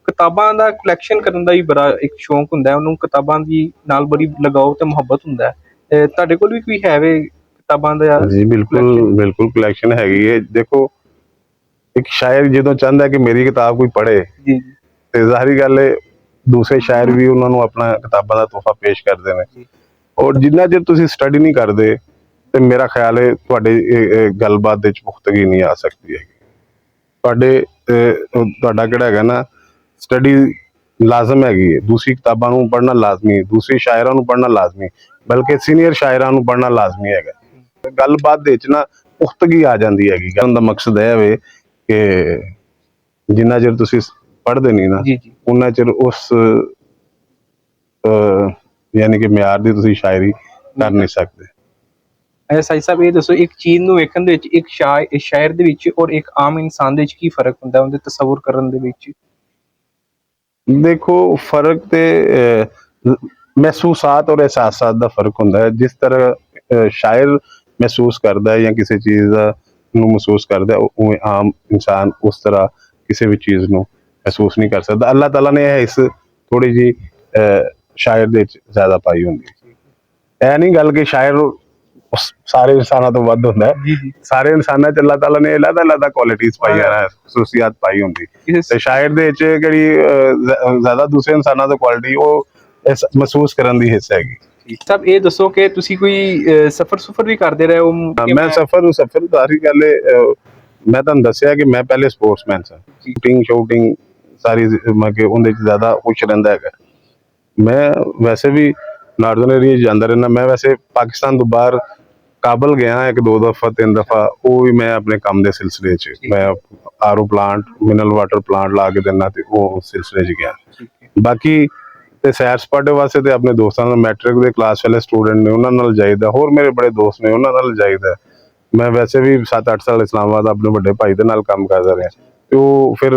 ਕਿਤਾਬਾਂ ਦਾ ਕਲੈਕਸ਼ਨ ਕਰਨ ਦਾ ਵੀ ਬੜਾ ਇੱਕ ਸ਼ੌਂਕ ਹੁੰਦਾ, ਉਹਨੂੰ ਕਿਤਾਬਾਂ ਦੀ ਨਾਲ ਬੜੀ ਲਗਾਓ ਤੇ ਮੁਹੱਬਤ ਹੁੰਦਾ ਹੈ। ਤੁਹਾਡੇ ਕੋਲ ਵੀ ਕੋਈ ਹੈ ਵੇ ਕਿਤਾਬਾਂ ਦਾ? ਜੀ ਬਿਲਕੁਲ ਕਲੈਕਸ਼ਨ ਹੈਗੀ ਹੈ। ਦੇਖੋ ਇੱਕ ਸ਼ਾਇਰ ਜਦੋਂ ਚਾਹੁੰਦਾ ਕਿ ਮੇਰੀ ਕਿਤਾਬ ਕੋਈ ਪੜ੍ਹੇ ਤੇ ਜ਼ਾਹਰੀ ਗੱਲ ਹੈ ਦੂਸਰੇ ਸ਼ਾਇਰ ਵੀ ਉਹਨਾਂ ਨੂੰ ਆਪਣਾ ਕਿਤਾਬਾਂ ਦਾ ਤੋਹਫਾ ਪੇਸ਼ ਕਰਦੇ ਨੇ। ਔਰ ਜਿੰਨਾ ਚਿਰ ਤੁਸੀਂ ਸਟੱਡੀ ਨਹੀਂ ਕਰਦੇ ਤੇ ਮੇਰਾ ਖਿਆਲ ਹੈ ਤੁਹਾਡੇ ਗੱਲਬਾਤ ਦੇ ਵਿੱਚ ਪੁਖਤਗੀ ਨਹੀਂ ਆ ਸਕਦੀ ਹੈਗੀ। ਤੁਹਾਡਾ ਕਿਹੜਾ ਹੈਗਾ ਨਾ ਸਟੱਡੀ ਲਾਜ਼ਮ ਹੈਗੀ ਹੈ। ਦੂਸਰੀ ਕਿਤਾਬਾਂ ਨੂੰ ਪੜ੍ਹਨਾ ਲਾਜ਼ਮੀ, ਦੂਸਰੇ ਸ਼ਾਇਰਾਂ ਨੂੰ ਪੜ੍ਹਨਾ ਲਾਜ਼ਮੀ, ਬਲਕਿ ਸੀਨੀਅਰ ਸ਼ਾਇਰਾਂ ਨੂੰ ਪੜ੍ਹਨਾ ਲਾਜ਼ਮੀ ਹੈਗਾ। ਗੱਲਬਾਤ ਦੇ ਵਿੱਚ ਨਾ ਪੁਖਤਗੀ ਆ ਜਾਂਦੀ ਹੈਗੀ। ਕਹਿਣ ਦਾ ਮਕਸਦ ਇਹ ਵੇ ਕਿ ਜਿੰਨਾ ਚਿਰ ਤੁਸੀਂ ਪੜ੍ਹਦੇ ਨਹੀਂ ਨਾ, ਜੀ ਜੀ। ਉਹਨਾਂ ਚਿਰ ਉਸ ਯਾਨੀ ਕਿ ਮਿਆਰ ਦੀ ਤੁਸੀਂ ਸ਼ਾਇਰੀ ਕਰ ਨਹੀਂ ਸਕਦੇ। ਸਾਈ ਸਾਹਿਬ ਇਹ ਦੱਸੋ, ਇੱਕ ਚੀਜ਼ ਨੂੰ ਵੇਖਣ ਦੇ ਵਿੱਚ ਇੱਕ ਸ਼ਾਇਰ ਦੇ ਵਿੱਚ ਔਰ ਇੱਕ ਆਮ ਇਨਸਾਨ ਦੇ ਵਿੱਚ ਕੀ ਫਰਕ ਹੁੰਦਾ, ਉਹਦੇ ਤਸੱਵੁਰ ਕਰਨ ਦੇ ਵਿੱਚ? ਦੇਖੋ ਫਰਕ ਤੇ ਮਹਿਸੂਸਾਤ ਔਰ ਅਹਿਸਾਸਾਤ ਦਾ ਫਰਕ ਹੁੰਦਾ ਹੈ। ਜਿਸ ਤਰ੍ਹਾਂ ਸ਼ਾਇਰ ਮਹਿਸੂਸ ਕਰਦਾ ਹੈ ਜਾਂ ਕਿਸੇ ਚੀਜ਼ ਦਾ ਨੂੰ ਮਹਿਸੂਸ ਕਰਦਾ, ਉਵੇਂ ਆਮ ਇਨਸਾਨ ਉਸ ਤਰ੍ਹਾਂ ਕਿਸੇ ਵੀ ਚੀਜ਼ ਨੂੰ ਮਹਿਸੂਸ ਨਹੀਂ ਕਰ ਸਕਦਾ। ਅੱਲਾਹ ਤਾਲਾ ਨੇ ਇਹ ਇਸ ਥੋੜੀ ਜਿਹੀ ਸ਼ਾਇਰ ਦੇ ਵਿੱਚ ਜ਼ਿਆਦਾ ਪਾਈ ਹੁੰਦੀ ਹੈ। ਇਹ ਨਹੀਂ ਗੱਲ ਕਿ ਸ਼ਾਇਰ ਸਾਰੇ ਇਨਸਾਨਾਂ ਤੋਂ ਵੱਧ ਹੁੰਦਾ ਹੈ। ਜੀ ਜੀ। ਸਾਰੇ ਇਨਸਾਨਾਂ 'ਚ ਅੱਲਾਹ ਤਾਲਾ ਨੇ ਅਲੱਗ-ਅਲੱਗ ਕੁਆਲਿਟੀਜ਼ ਪਾਈਆਂ ਨੇ, ਖਸੂਸੀਅਤ ਪਾਈ ਹੁੰਦੀ। ਤੇ ਸ਼ਾਇਰ ਦੇ ਵਿੱਚ ਜਿਹੜੀ ਜ਼ਿਆਦਾ ਦੂਸਰੇ ਇਨਸਾਨਾਂ ਤੋਂ ਕੁਆਲਿਟੀ ਉਹ ਮਹਿਸੂਸ ਕਰਨ ਦੀ ਹਿੱਸਾ ਹੈਗੀ। ਸਭ ਇਹ ਦੱਸੋ ਕਿ ਤੁਸੀਂ ਕੋਈ ਸਫ਼ਰ ਸੁਫਰ ਵੀ ਕਰਦੇ ਰਹੇ ਹੋ? ਮੈਂ ਸਫ਼ਰ ਸਾਰੀ ਗੱਲ ਮੈਂ ਤੁਹਾਨੂੰ ਦੱਸਿਆ ਕਿ ਮੈਂ ਪਹਿਲੇ ਸਪੋਰਟਸਮੈਨ ਸਾਂ, ਸ਼ੂਟਿੰਗ ਸਾਰੀ ਮੈਂ ਕਿ ਉਹਦੇ 'ਚ ਜ਼ਿਆਦਾ ਖੁਸ਼ ਰਹਿੰਦਾ ਹੈਗਾ। ਮੈਂ ਵੈਸੇ ਵੀ ਨਾਰਦਰਨ ਏਰੀਆ ਜਾਂਦਾ ਰਹਿੰਦਾ। ਮੈਂ ਵੈਸੇ ਪਾਕਿਸਤਾਨ ਤੋਂ ਬਾਹਰ ਕਾਬਲ ਗਿਆ ਇੱਕ 2 ਦਫਾ 3 ਦਫਾ, ਉਹ ਵੀ ਮੈਂ ਆਪਣੇ ਕੰਮ ਦੇ ਸਿਲਸਿਲੇ 'ਚ। ਮੈਂ RO plant, mineral water plant ਲਾ ਕੇ ਦਿੰਦਾ ਤੇ ਉਹ ਸਿਲਸਿਲੇ 'ਚ ਗਿਆ। ਬਾਕੀ ਤੇ ਸੈਰ ਸਪਾਟੇ ਵਾਸਤੇ ਤੇ ਆਪਣੇ ਦੋਸਤਾਂ ਨਾਲ, ਮੈਟ੍ਰਿਕ ਦੇ ਕਲਾਸ ਵਾਲੇ ਸਟੂਡੈਂਟ ਨੇ ਉਹਨਾਂ ਨਾਲ ਜਾਈਦਾ, ਹੋਰ ਮੇਰੇ ਬੜੇ ਦੋਸਤ ਨੇ ਉਹਨਾਂ ਨਾਲ ਜਾਈਦਾ। ਮੈਂ ਵੈਸੇ ਵੀ 7-8 ਸਾਲ ਇਸਲਾਮਾਬਾਦ ਆਪਣੇ ਵੱਡੇ ਭਾਈ ਦੇ ਨਾਲ ਕੰਮ ਕਰਦਾ ਰਿਹਾ, ਤੇ ਉਹ ਫਿਰ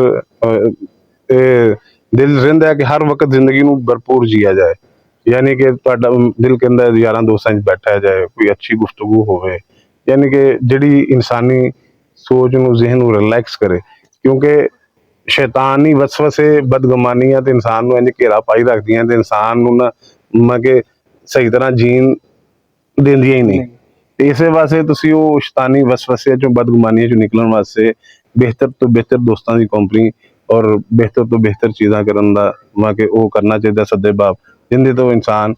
ਇਹ ਦਿਲ ਰਹਿੰਦਾ ਹੈ ਕਿ ਹਰ ਵਕਤ ਜ਼ਿੰਦਗੀ ਨੂੰ ਭਰਪੂਰ ਜੀਆ ਜਾਏ। ਯਾਨੀ ਕਿ ਤੁਹਾਡਾ ਦਿਲ ਕਹਿੰਦਾ ਯਾਰਾਂ ਦੋਸਤਾਂ 'ਚ ਬੈਠਿਆ ਜਾਏ, ਕੋਈ ਅੱਛੀ ਗੁਫ਼ਤਗੂ ਹੋਵੇ, ਯਾਨੀ ਕਿ ਜਿਹੜੀ ਇਨਸਾਨੀ ਸੋਚ ਨੂੰ, ਜ਼ਿਹਨ ਨੂੰ ਰਿਲੈਕਸ ਕਰੇ। ਕਿਉਂਕਿ ਸ਼ੈਤਾਨੀ ਵਸਵਸੇ, ਬਦਗੁਮਾਨੀਆਂ ਤੇ ਇਨਸਾਨ ਨੂੰ ਇੰਝ ਘੇਰਾ ਪਾਈ ਰੱਖਦੀਆਂ ਤੇ ਇਨਸਾਨ ਨੂੰ ਨਾ ਮੈਂ ਕਿ ਸਹੀ ਤਰ੍ਹਾਂ ਜੀਣ ਦਿੰਦੀਆਂ ਹੀ ਨਹੀਂ। ਤੇ ਇਸੇ ਵਾਸਤੇ ਤੁਸੀਂ ਉਹ ਸ਼ੈਤਾਨੀ ਵਸਵਸਿਆਂ ਚੋਂ, ਬਦਗੁਮਾਨੀਆਂ ਚੋਂ ਨਿਕਲਣ ਵਾਸਤੇ ਬਿਹਤਰ ਤੋਂ ਬਿਹਤਰ ਦੋਸਤਾਂ ਦੀ ਕੰਪਨੀ ਔਰ ਬਿਹਤਰ ਤੋਂ ਬਿਹਤਰ ਚੀਜ਼ਾਂ ਕਰਨ ਦਾ ਮੈਂ ਕਿ ਉਹ ਕਰਨਾ ਚਾਹੀਦਾ ਸੱਦੇ ਬਾਪ, ਜਿੰਦੇ ਤੋਂ ਇਨਸਾਨ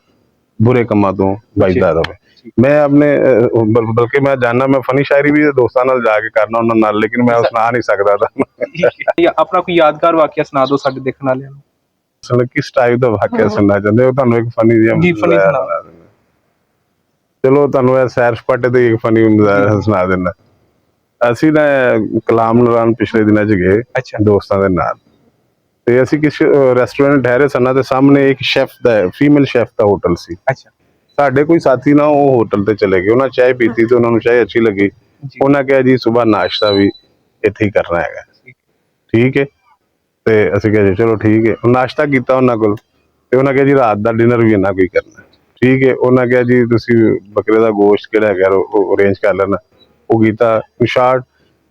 ਬੁਰੇ ਕੰਮਾਂ ਤੋਂ ਬਚਦਾ ਰਹੇ। ਮੈਂ ਆਪਣੇ ਬਲਕਿ ਮੈਂ ਜਾਣਦਾ, ਮੈਂ ਫਨੀ ਸ਼ਾਇਰੀ ਵੀ ਦੋਸਤਾਂ ਨਾਲ ਜਾ ਕੇ ਕਰਨਾ ਉਹਨਾਂ ਨਾਲ, ਲੇਕਿਨ ਮੈਂ ਉਹ ਸੁਣਾ ਨਹੀਂ ਸਕਦਾ। ਆਪਣਾ ਕੋਈ ਯਾਦਗਾਰ ਵਾਕਿਆ ਸੁਣਾ ਦਿਓ ਸਾਡੇ ਦੇਖਣ ਵਾਲਿਆਂ ਨੂੰ। ਕਿਸ ਟਾਈਪ ਦਾ ਵਾਕਿਆ ਸੁਣਨਾ ਚਾਹੁੰਦੇ ਹੋ? ਤੁਹਾਨੂੰ ਇੱਕ ਫਨੀ ਜਿਹਾ ਚਲੋ ਤੁਹਾਨੂੰ ਇਹ ਸੈਰ ਸਪਾਟੇ ਤੇ ਇੱਕ ਫਨੀ ਸੁਣਾ ਦਿੰਦਾ। ਅਸੀਂ ਨਾ ਕਲਾਮ ਨਰਾਨ ਪਿਛਲੇ ਦਿਨਾਂ 'ਚ ਗਏ ਦੋਸਤਾਂ ਦੇ ਨਾਲ, ਤੇ ਅਸੀਂ ਕਿਸੇ ਰੈਸਟੋਰੈਂਟ ਠਹਿਰੇ ਸਨ ਤੇ ਸਾਹਮਣੇ ਇੱਕ ਸ਼ੈਫ ਦਾ, ਫੀਮੇਲ ਸ਼ੈਫ ਦਾ ਹੋਟਲ ਸੀ। ਸਾਡੇ ਕੋਈ ਸਾਥੀ ਨਾ ਉਹ ਹੋਟਲ ਤੇ ਚਲੇ ਗਏ, ਉਹਨਾਂ ਚਾਹ ਪੀਤੀ ਤੇ ਉਹਨਾਂ ਨੂੰ ਚਾਹ ਅੱਛੀ ਲੱਗੀ। ਉਹਨਾਂ ਕਿਹਾ ਜੀ ਸੁਬਾਹ ਨਾਸ਼ਤਾ ਵੀ ਇੱਥੇ ਹੀ ਕਰਨਾ ਹੈਗਾ। ਠੀਕ ਹੈ, ਤੇ ਅਸੀਂ ਕਿਹਾ ਜੀ ਚਲੋ ਠੀਕ ਹੈ। ਨਾਸ਼ਤਾ ਕੀਤਾ ਉਹਨਾਂ ਕੋਲ, ਤੇ ਉਹਨਾਂ ਕਿਹਾ ਜੀ ਰਾਤ ਦਾ ਡਿਨਰ ਵੀ ਇਹਨਾਂ ਕੋਈ ਕਰਨਾ। ਠੀਕ ਹੈ, ਉਹਨਾਂ ਕਿਹਾ ਜੀ ਤੁਸੀਂ ਬੱਕਰੇ ਦਾ ਗੋਸ਼ਤ ਕਿਹੜਾ ਹੈਗਾ ਉਹ ਅਰੇਂਜ ਕਰ ਲੈਣਾ। ਉਹ ਕੀਤਾ ਸ਼ਾਰਟ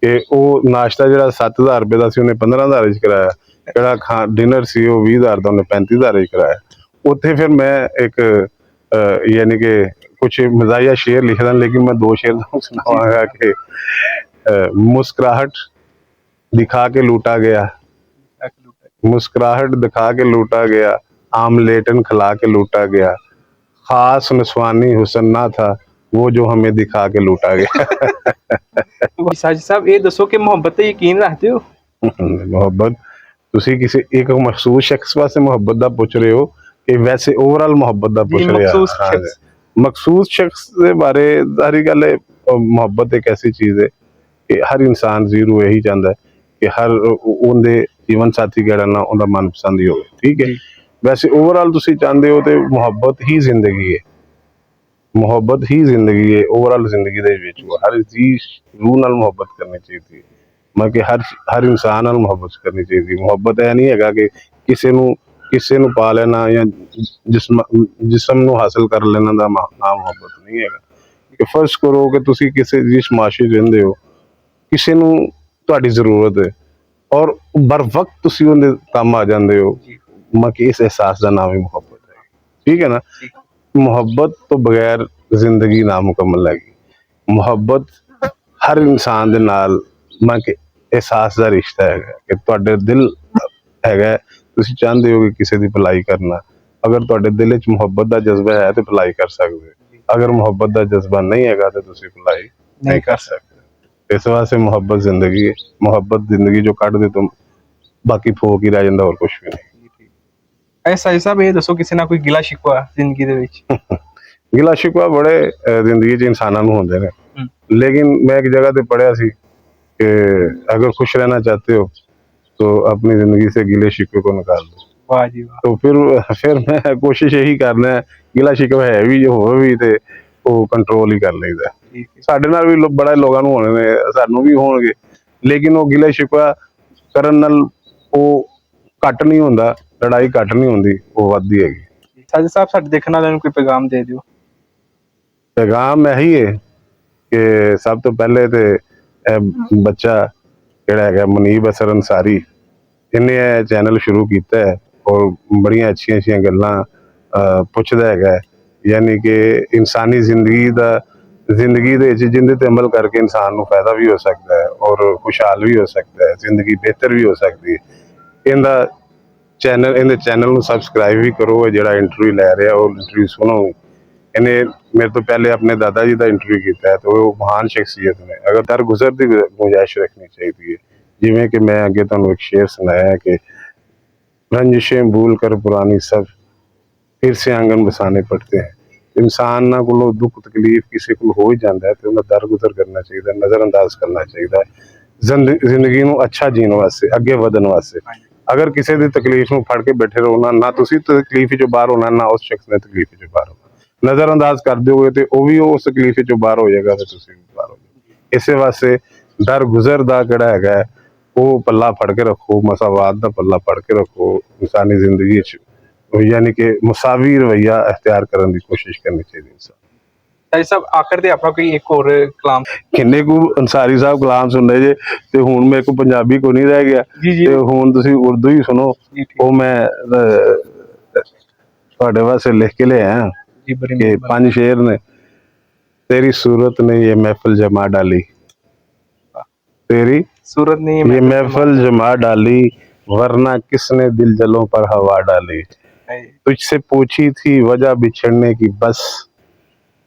ਕਿ ਉਹ ਨਾਸ਼ਤਾ ਜਿਹੜਾ 7,000 ਰੁਪਏ ਦਾ ਸੀ ਉਹਨੇ 15,000 'ਚ ਕਰਾਇਆ, ਜਿਹੜਾ ਡਿਨਰ ਸੀ ਉਹ 20,000 ਦਾ ਉਹਨੇ 35,000 'ਚ ਕਰਾਇਆ। ਉੱਥੇ ਫਿਰ ਮੈਂ ਇੱਕ ਯਾਨੀ ਕਿ ਕੁਛ ਮਜ਼ਾਹੀਆ ਸ਼ੇਰ ਲਿਖਦਾ, ਲੇਕਿन मैं 2 शेर सुनाऊंगा कि मुस्कुराहट दिखा के लूटा गया, मुस्कुराहट दिखा के लूटा गया, आमलेटन खिला के लूटा गया, खास नस्वानी हुसन ना था वो जो हमें दिखा के लूटा गया। ਸਾਜ ਸਾਹਿਬ ਇਹ ਦੱਸੋ ਕਿ ਮੁਹੱਬਤ ਤੇ ਯਕੀਨ ਰੱਖਦੇ ਹੋ? ਮੁਹੱਬਤ ਤੁਸੀਂ ਕਿਸੇ ਇੱਕ ਮਖਸੂਸ ਸ਼ਖਸ ਵਾਸਤੇ ਮੁਹੱਬਤ ਦਾ ਪੁੱਛ ਰਹੇ ਹੋ ਕਿ ਵੈਸੇ ਓਵਰਆਲ ਮੁਹੱਬਤ ਦਾ ਪੁੱਛ ਰਹੇ ਹੋ? ਮਖਸੂਸ ਸ਼ਖਸ ਦੇ ਬਾਰੇ ਸਾਰੀ ਗੱਲ ਹੈ। ਮੁਹੱਬਤ ਇੱਕ ਐਸੀ ਚੀਜ਼ ਹੈ ਕਿ ਹਰ ਇਨਸਾਨ ਜ਼ੀਰੋ ਇਹੀ ਚਾਹੁੰਦਾ ਹੈ ਕਿ ਹਰ ਉਹਦੇ ਜੀਵਨ ਸਾਥੀ ਜਿਹੜਾ ਨਾ ਉਹਦਾ ਮਨਪਸੰਦ ਹੀ ਹੋਵੇ। ਠੀਕ ਹੈ, ਵੈਸੇ ਓਵਰਆਲ ਤੁਸੀਂ ਚਾਹੁੰਦੇ ਹੋ ਤੇ ਮੁਹੱਬਤ ਹੀ ਜ਼ਿੰਦਗੀ ਹੈ, ਮੁਹੱਬਤ ਹੀ ਜ਼ਿੰਦਗੀ ਹੈ। ਓਵਰਆਲ ਜ਼ਿੰਦਗੀ ਦੇ ਵਿੱਚ ਹਰ ਚੀਜ਼ ਰੂਹ ਨਾਲ ਮੁਹੱਬਤ ਕਰਨੀ ਚਾਹੀਦੀ ਹੈ। ਮਤਲਬ ਕਿ ਹਰ ਇਨਸਾਨ ਨਾਲ ਮੁਹੱਬਤ ਕਰਨੀ ਚਾਹੀਦੀ। ਮੁਹੱਬਤ ਇਹ ਨਹੀਂ ਹੈਗਾ ਕਿ ਕਿਸੇ ਨੂੰ ਪਾ ਲੈਣਾ ਜਾਂ ਜਿਸਮ ਨੂੰ ਹਾਸਿਲ ਕਰ ਲੈਣਾ ਦਾ ਨਾਮ ਮੁਹੱਬਤ ਨਹੀਂ ਹੈਗਾ। ਕਿ ਫਰਜ਼ ਕਰੋ ਕਿ ਤੁਸੀਂ ਕਿਸੇ ਜਿਸ ਮਾਸ਼ਰੇ 'ਚ ਰਹਿੰਦੇ ਹੋ, ਕਿਸੇ ਨੂੰ ਤੁਹਾਡੀ ਜ਼ਰੂਰਤ ਹੈ ਔਰ ਬਰ ਵਕਤ ਤੁਸੀਂ ਉਹਦੇ ਕੰਮ ਆ ਜਾਂਦੇ ਹੋ, ਮਤਲਬ ਕਿ ਇਸ ਅਹਿਸਾਸ ਦਾ ਨਾਮ ਹੀ ਮੁਹੱਬਤ ਹੈ। ਠੀਕ ਹੈ ਨਾ, ਮੁਹੱਬਤ ਤੋਂ ਬਗੈਰ ਜ਼ਿੰਦਗੀ ਨਾਮੁਕੰਮਲ ਹੈਗੀ। ਮੁਹੱਬਤ ਹਰ ਇਨਸਾਨ ਦੇ ਨਾਲ ਮਤਲਬ ਕਿ ਅਹਿਸਾਸ ਦਾ ਰਿਸ਼ਤਾ ਹੈਗਾ ਕਿ ਤੁਹਾਡੇ ਦਿਲ ਹੈਗਾ, ਤੁਸੀਂ ਚਾਹੁੰਦੇ ਹੋ ਕਿ ਕਿਸੇ ਦੀ ਭਲਾਈ ਕਰਨਾ। ਅਗਰ ਤੁਹਾਡੇ ਦਿਲ ਵਿੱਚ ਮੁਹੱਬਤ ਦਾ ਜਜ਼ਬਾ ਹੈ ਤੇ ਭਲਾਈ ਕਰ ਸਕਦੇ ਹੋ, ਅਗਰ ਮੁਹੱਬਤ ਦਾ ਜਜ਼ਬਾ ਨਹੀਂ ਹੈਗਾ ਤੇ ਤੁਸੀਂ ਭਲਾਈ ਨਹੀਂ ਕਰ ਸਕਦੇ। ਇਸ ਵਾਸਤੇ ਮੁਹੱਬਤ ਜ਼ਿੰਦਗੀ ਹੈ। ਮੁਹੱਬਤ ਜ਼ਿੰਦਗੀ ਜੋ ਕੱਢ ਦੇ ਤੁਮ ਬਾਕੀ ਫੋਕ ਹੀ ਰਹਿ ਜਾਂਦਾ, ਹੋਰ ਕੁਛ ਵੀ ਨਹੀਂ। ਐਸਾ ਸਾਹਿਬ ਇਹ ਦੱਸੋ ਕਿਸੇ ਨਾਲ ਕੋਈ ਗਿਲਾ ਸ਼ਿਕਵਾ ਜ਼ਿੰਦਗੀ ਦੇ ਵਿੱਚ? ਗਿਲਾ ਸ਼ਿਕਵਾ ਬੜੇ ਜ਼ਿੰਦਗੀ 'ਚ ਇਨਸਾਨਾਂ ਨੂੰ ਹੁੰਦੇ ਨੇ, ਲੇਕਿਨ ਮੈਂ ਇੱਕ ਜਗ੍ਹਾ ਤੇ ਪੜ੍ਹਿਆ ਸੀ ਕਿ ਅਗਰ ਖੁਸ਼ ਰਹਿਣਾ ਚਾਹਤੇ ਹੋ तो अपनी जिंदगी से गिले शिकवे को निकाल दो। वाह जी वाह। तो फिर मैं कोशिश यही करना है, गिला शिकवा है भी होवे भी ते ਉਹ ਕੰਟਰੋਲ ਹੀ ਕਰ ਲਈਦਾ। ਠੀਕ ਹੈ। ਸਾਡੇ ਨਾਲ ਵੀ ਬੜੇ ਲੋਕਾਂ ਨੂੰ ਹੋਣੇ ਨੇ, ਸਾਨੂੰ ਵੀ ਹੋਣਗੇ, ਲੇਕਿਨ ਉਹ ਗਿਲਾ ਸ਼ਿਕਵਾ ਕਰਨ ਨਾਲ ਉਹ ਘੱਟ ਨਹੀਂ ਹੁੰਦਾ, ਲੜਾਈ ਘੱਟ ਨਹੀਂ ਹੁੰਦੀ, ਉਹ ਵੱਧਦੀ ਹੈਗੀ। ਸਾਜਦ ਸਾਹਿਬ, ਸਾਡੇ ਦੇਖਣ ਵਾਲਿਆਂ ਨੂੰ ਕੋਈ ਪੈਗਾਮ ਦੇ ਦਿਓ। ਪੈਗਾਮ ਇਹੀ ਹੈ ਕਿ ਸਭ ਤੋਂ ਪਹਿਲੇ ਤੇ ਇਹ ਬੱਚਾ ਜਿਹੜਾ ਹੈਗਾ ਮਨੀਬ ਅਸਰ ਅੰਸਾਰੀ, ਇਹਨੇ ਇਹ ਚੈਨਲ ਸ਼ੁਰੂ ਕੀਤਾ ਹੈ ਔਰ ਬੜੀਆਂ ਅੱਛੀਆਂ ਅੱਛੀਆਂ ਗੱਲਾਂ ਪੁੱਛਦਾ ਹੈਗਾ। ਯਾਨੀ ਕਿ ਇਨਸਾਨੀ ਜ਼ਿੰਦਗੀ ਦੇ ਵਿੱਚ ਜਿੰਦੇ ਤੇ ਅਮਲ ਕਰਕੇ ਇਨਸਾਨ ਨੂੰ ਫਾਇਦਾ ਵੀ ਹੋ ਸਕਦਾ ਹੈ ਔਰ ਖੁਸ਼ਹਾਲ ਵੀ ਹੋ ਸਕਦਾ ਹੈ, ਜ਼ਿੰਦਗੀ ਬਿਹਤਰ ਵੀ ਹੋ ਸਕਦੀ ਹੈ। ਇਹਦੇ ਚੈਨਲ ਨੂੰ ਸਬਸਕ੍ਰਾਈਬ ਵੀ ਕਰੋ। ਇਹ ਜਿਹੜਾ ਇੰਟਰਵਿਊ ਲੈ ਰਿਹਾ ਉਹ ਇੰਟਰਵਿਊ ਸੁਣੋ। ਇਹਨੇ ਮੇਰੇ ਤੋਂ ਪਹਿਲੇ ਆਪਣੇ ਦਾਦਾ ਜੀ ਦਾ ਇੰਟਰਵਿਊ ਕੀਤਾ ਹੈ, तो वो महान शख्सियत ने अगर दरगुजर की गुंजाइश रखनी चाहिए। जिमें कि मैं अगे तुहानू एक शेर सुनाया कि रंजिशें भूल कर पुरानी सब फिर से आंगन बसाने पड़ते हैं। इंसान ना को दुख तकलीफ किसी को हो ही जाता है तो उन्हें दरगुजर करना चाहिए, नज़रअंदाज करना चाहिए। जिंदगी नू अच्छा जीने वास्ते, अगे वधन वास्ते। अगर किसी की तकलीफ नू फड़ के बैठे रहो ना तुसी तकलीफ चो बाहर होना, ना उस शख्स ने तकलीफ चो बाहर होना। नज़रअंदाज कर दोगे तो वो भी उस तकलीफ चो बाहर हो जाएगा, तो तुसी भी बाहर हो जाओगे। इस वास्ते दर गुजर का जिहड़ा हैगा वो पल्ला फड़ के रखो, मसावाद का पल्ला फड़ के रखो। इंसानी जिंदगी यानी कि मुसावी रवैया अख्तियार करने की कोशिश करनी चाहिए इंसान। ਸਾਜਦ ਸਾਹਿਬ, ਆਖਰ ਤੇ ਆਪਣਾ ਕੋਈ ਇੱਕ ਹੋਰ ਕਲਾਮ। ਕਿੰਨੇ ਕੁ ਅੰਸਾਰੀ ਸਾਹਿਬ ਕਲਾਮ ਸੁਣਨੇ ਜੇ, ਤੇ ਹੁਣ ਮੇਰੇ ਕੋਲ ਪੰਜਾਬੀ ਕੋਈ ਨਹੀਂ ਰਹਿ ਗਿਆ, ਤੇ ਹੁਣ ਤੁਸੀਂ ਉਰਦੂ ਹੀ ਸੁਣੋ। ਉਹ ਮੈਂ ਤੁਹਾਡੇ ਵਾਸਤੇ ਲਿਖ ਕੇ ਲਿਆਇਆ ਕਿ 5 शेर ने। तेरी सूरत ने ये महफिल जमा डाली, तेरी सूरत ने ये महफिल जमा डाली, वरना किसने दिल जलों पर हवा डाली। तुझसे पूछी थी वजह बिछड़ने की बस,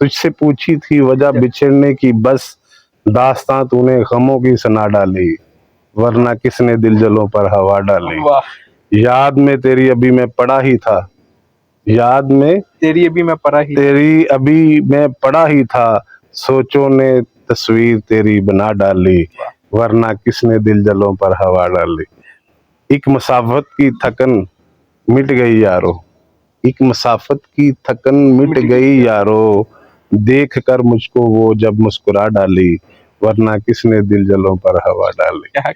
तुझसे पूछी थी वजह बिछड़ने की बस, दास्तां तूने गमों की सुना डाली, वरना किसने दिल जलों पर हवा डाली। याद में तेरी अभी मैं पढ़ा ही था, याद में तेरी अभी मैं पढ़ा ही था, सोचों ने तस्वीर तेरी बना डाली, वरना किसने दिल जलों पर हवा डाली। एक मुसाफत की थकन मिट गई यारो, एक मुसाफत की थकन मिट गई यारो, देख कर मुझको वो जब मुस्कुरा डाली, वरना किसने दिल जलों पर हवा डाली।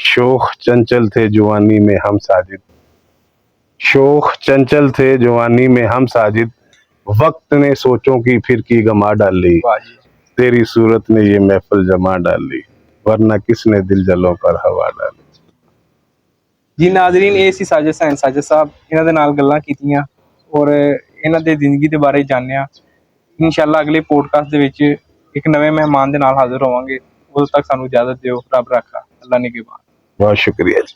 शोख चंचल थे जवानी में हम साजिद, शोख चंचल थे जवानी में हम साजिद, वक्त ने सोचों की फिर की गमा डाली, तेरी सूरत ने ये महफिल जमा डाली, वरना किसने दिल जलों पर हवा डाली। जी नाज़रीन, ये सी साजिद हुसैन साजिद साहब, इन्हां दे नाल गल्लां कीतियां और इन्हां दे जिंदगी दे बारे जानिया। इंशाअल्लाह अगले पॉडकास्ट दे विच एक नवे मेहमान दे नाल हाजिर होवांगे। उदों तक सानू इजाजत दिओ। रब राखा। अल्लाह निगहबान। बहुत शुक्रिया जी।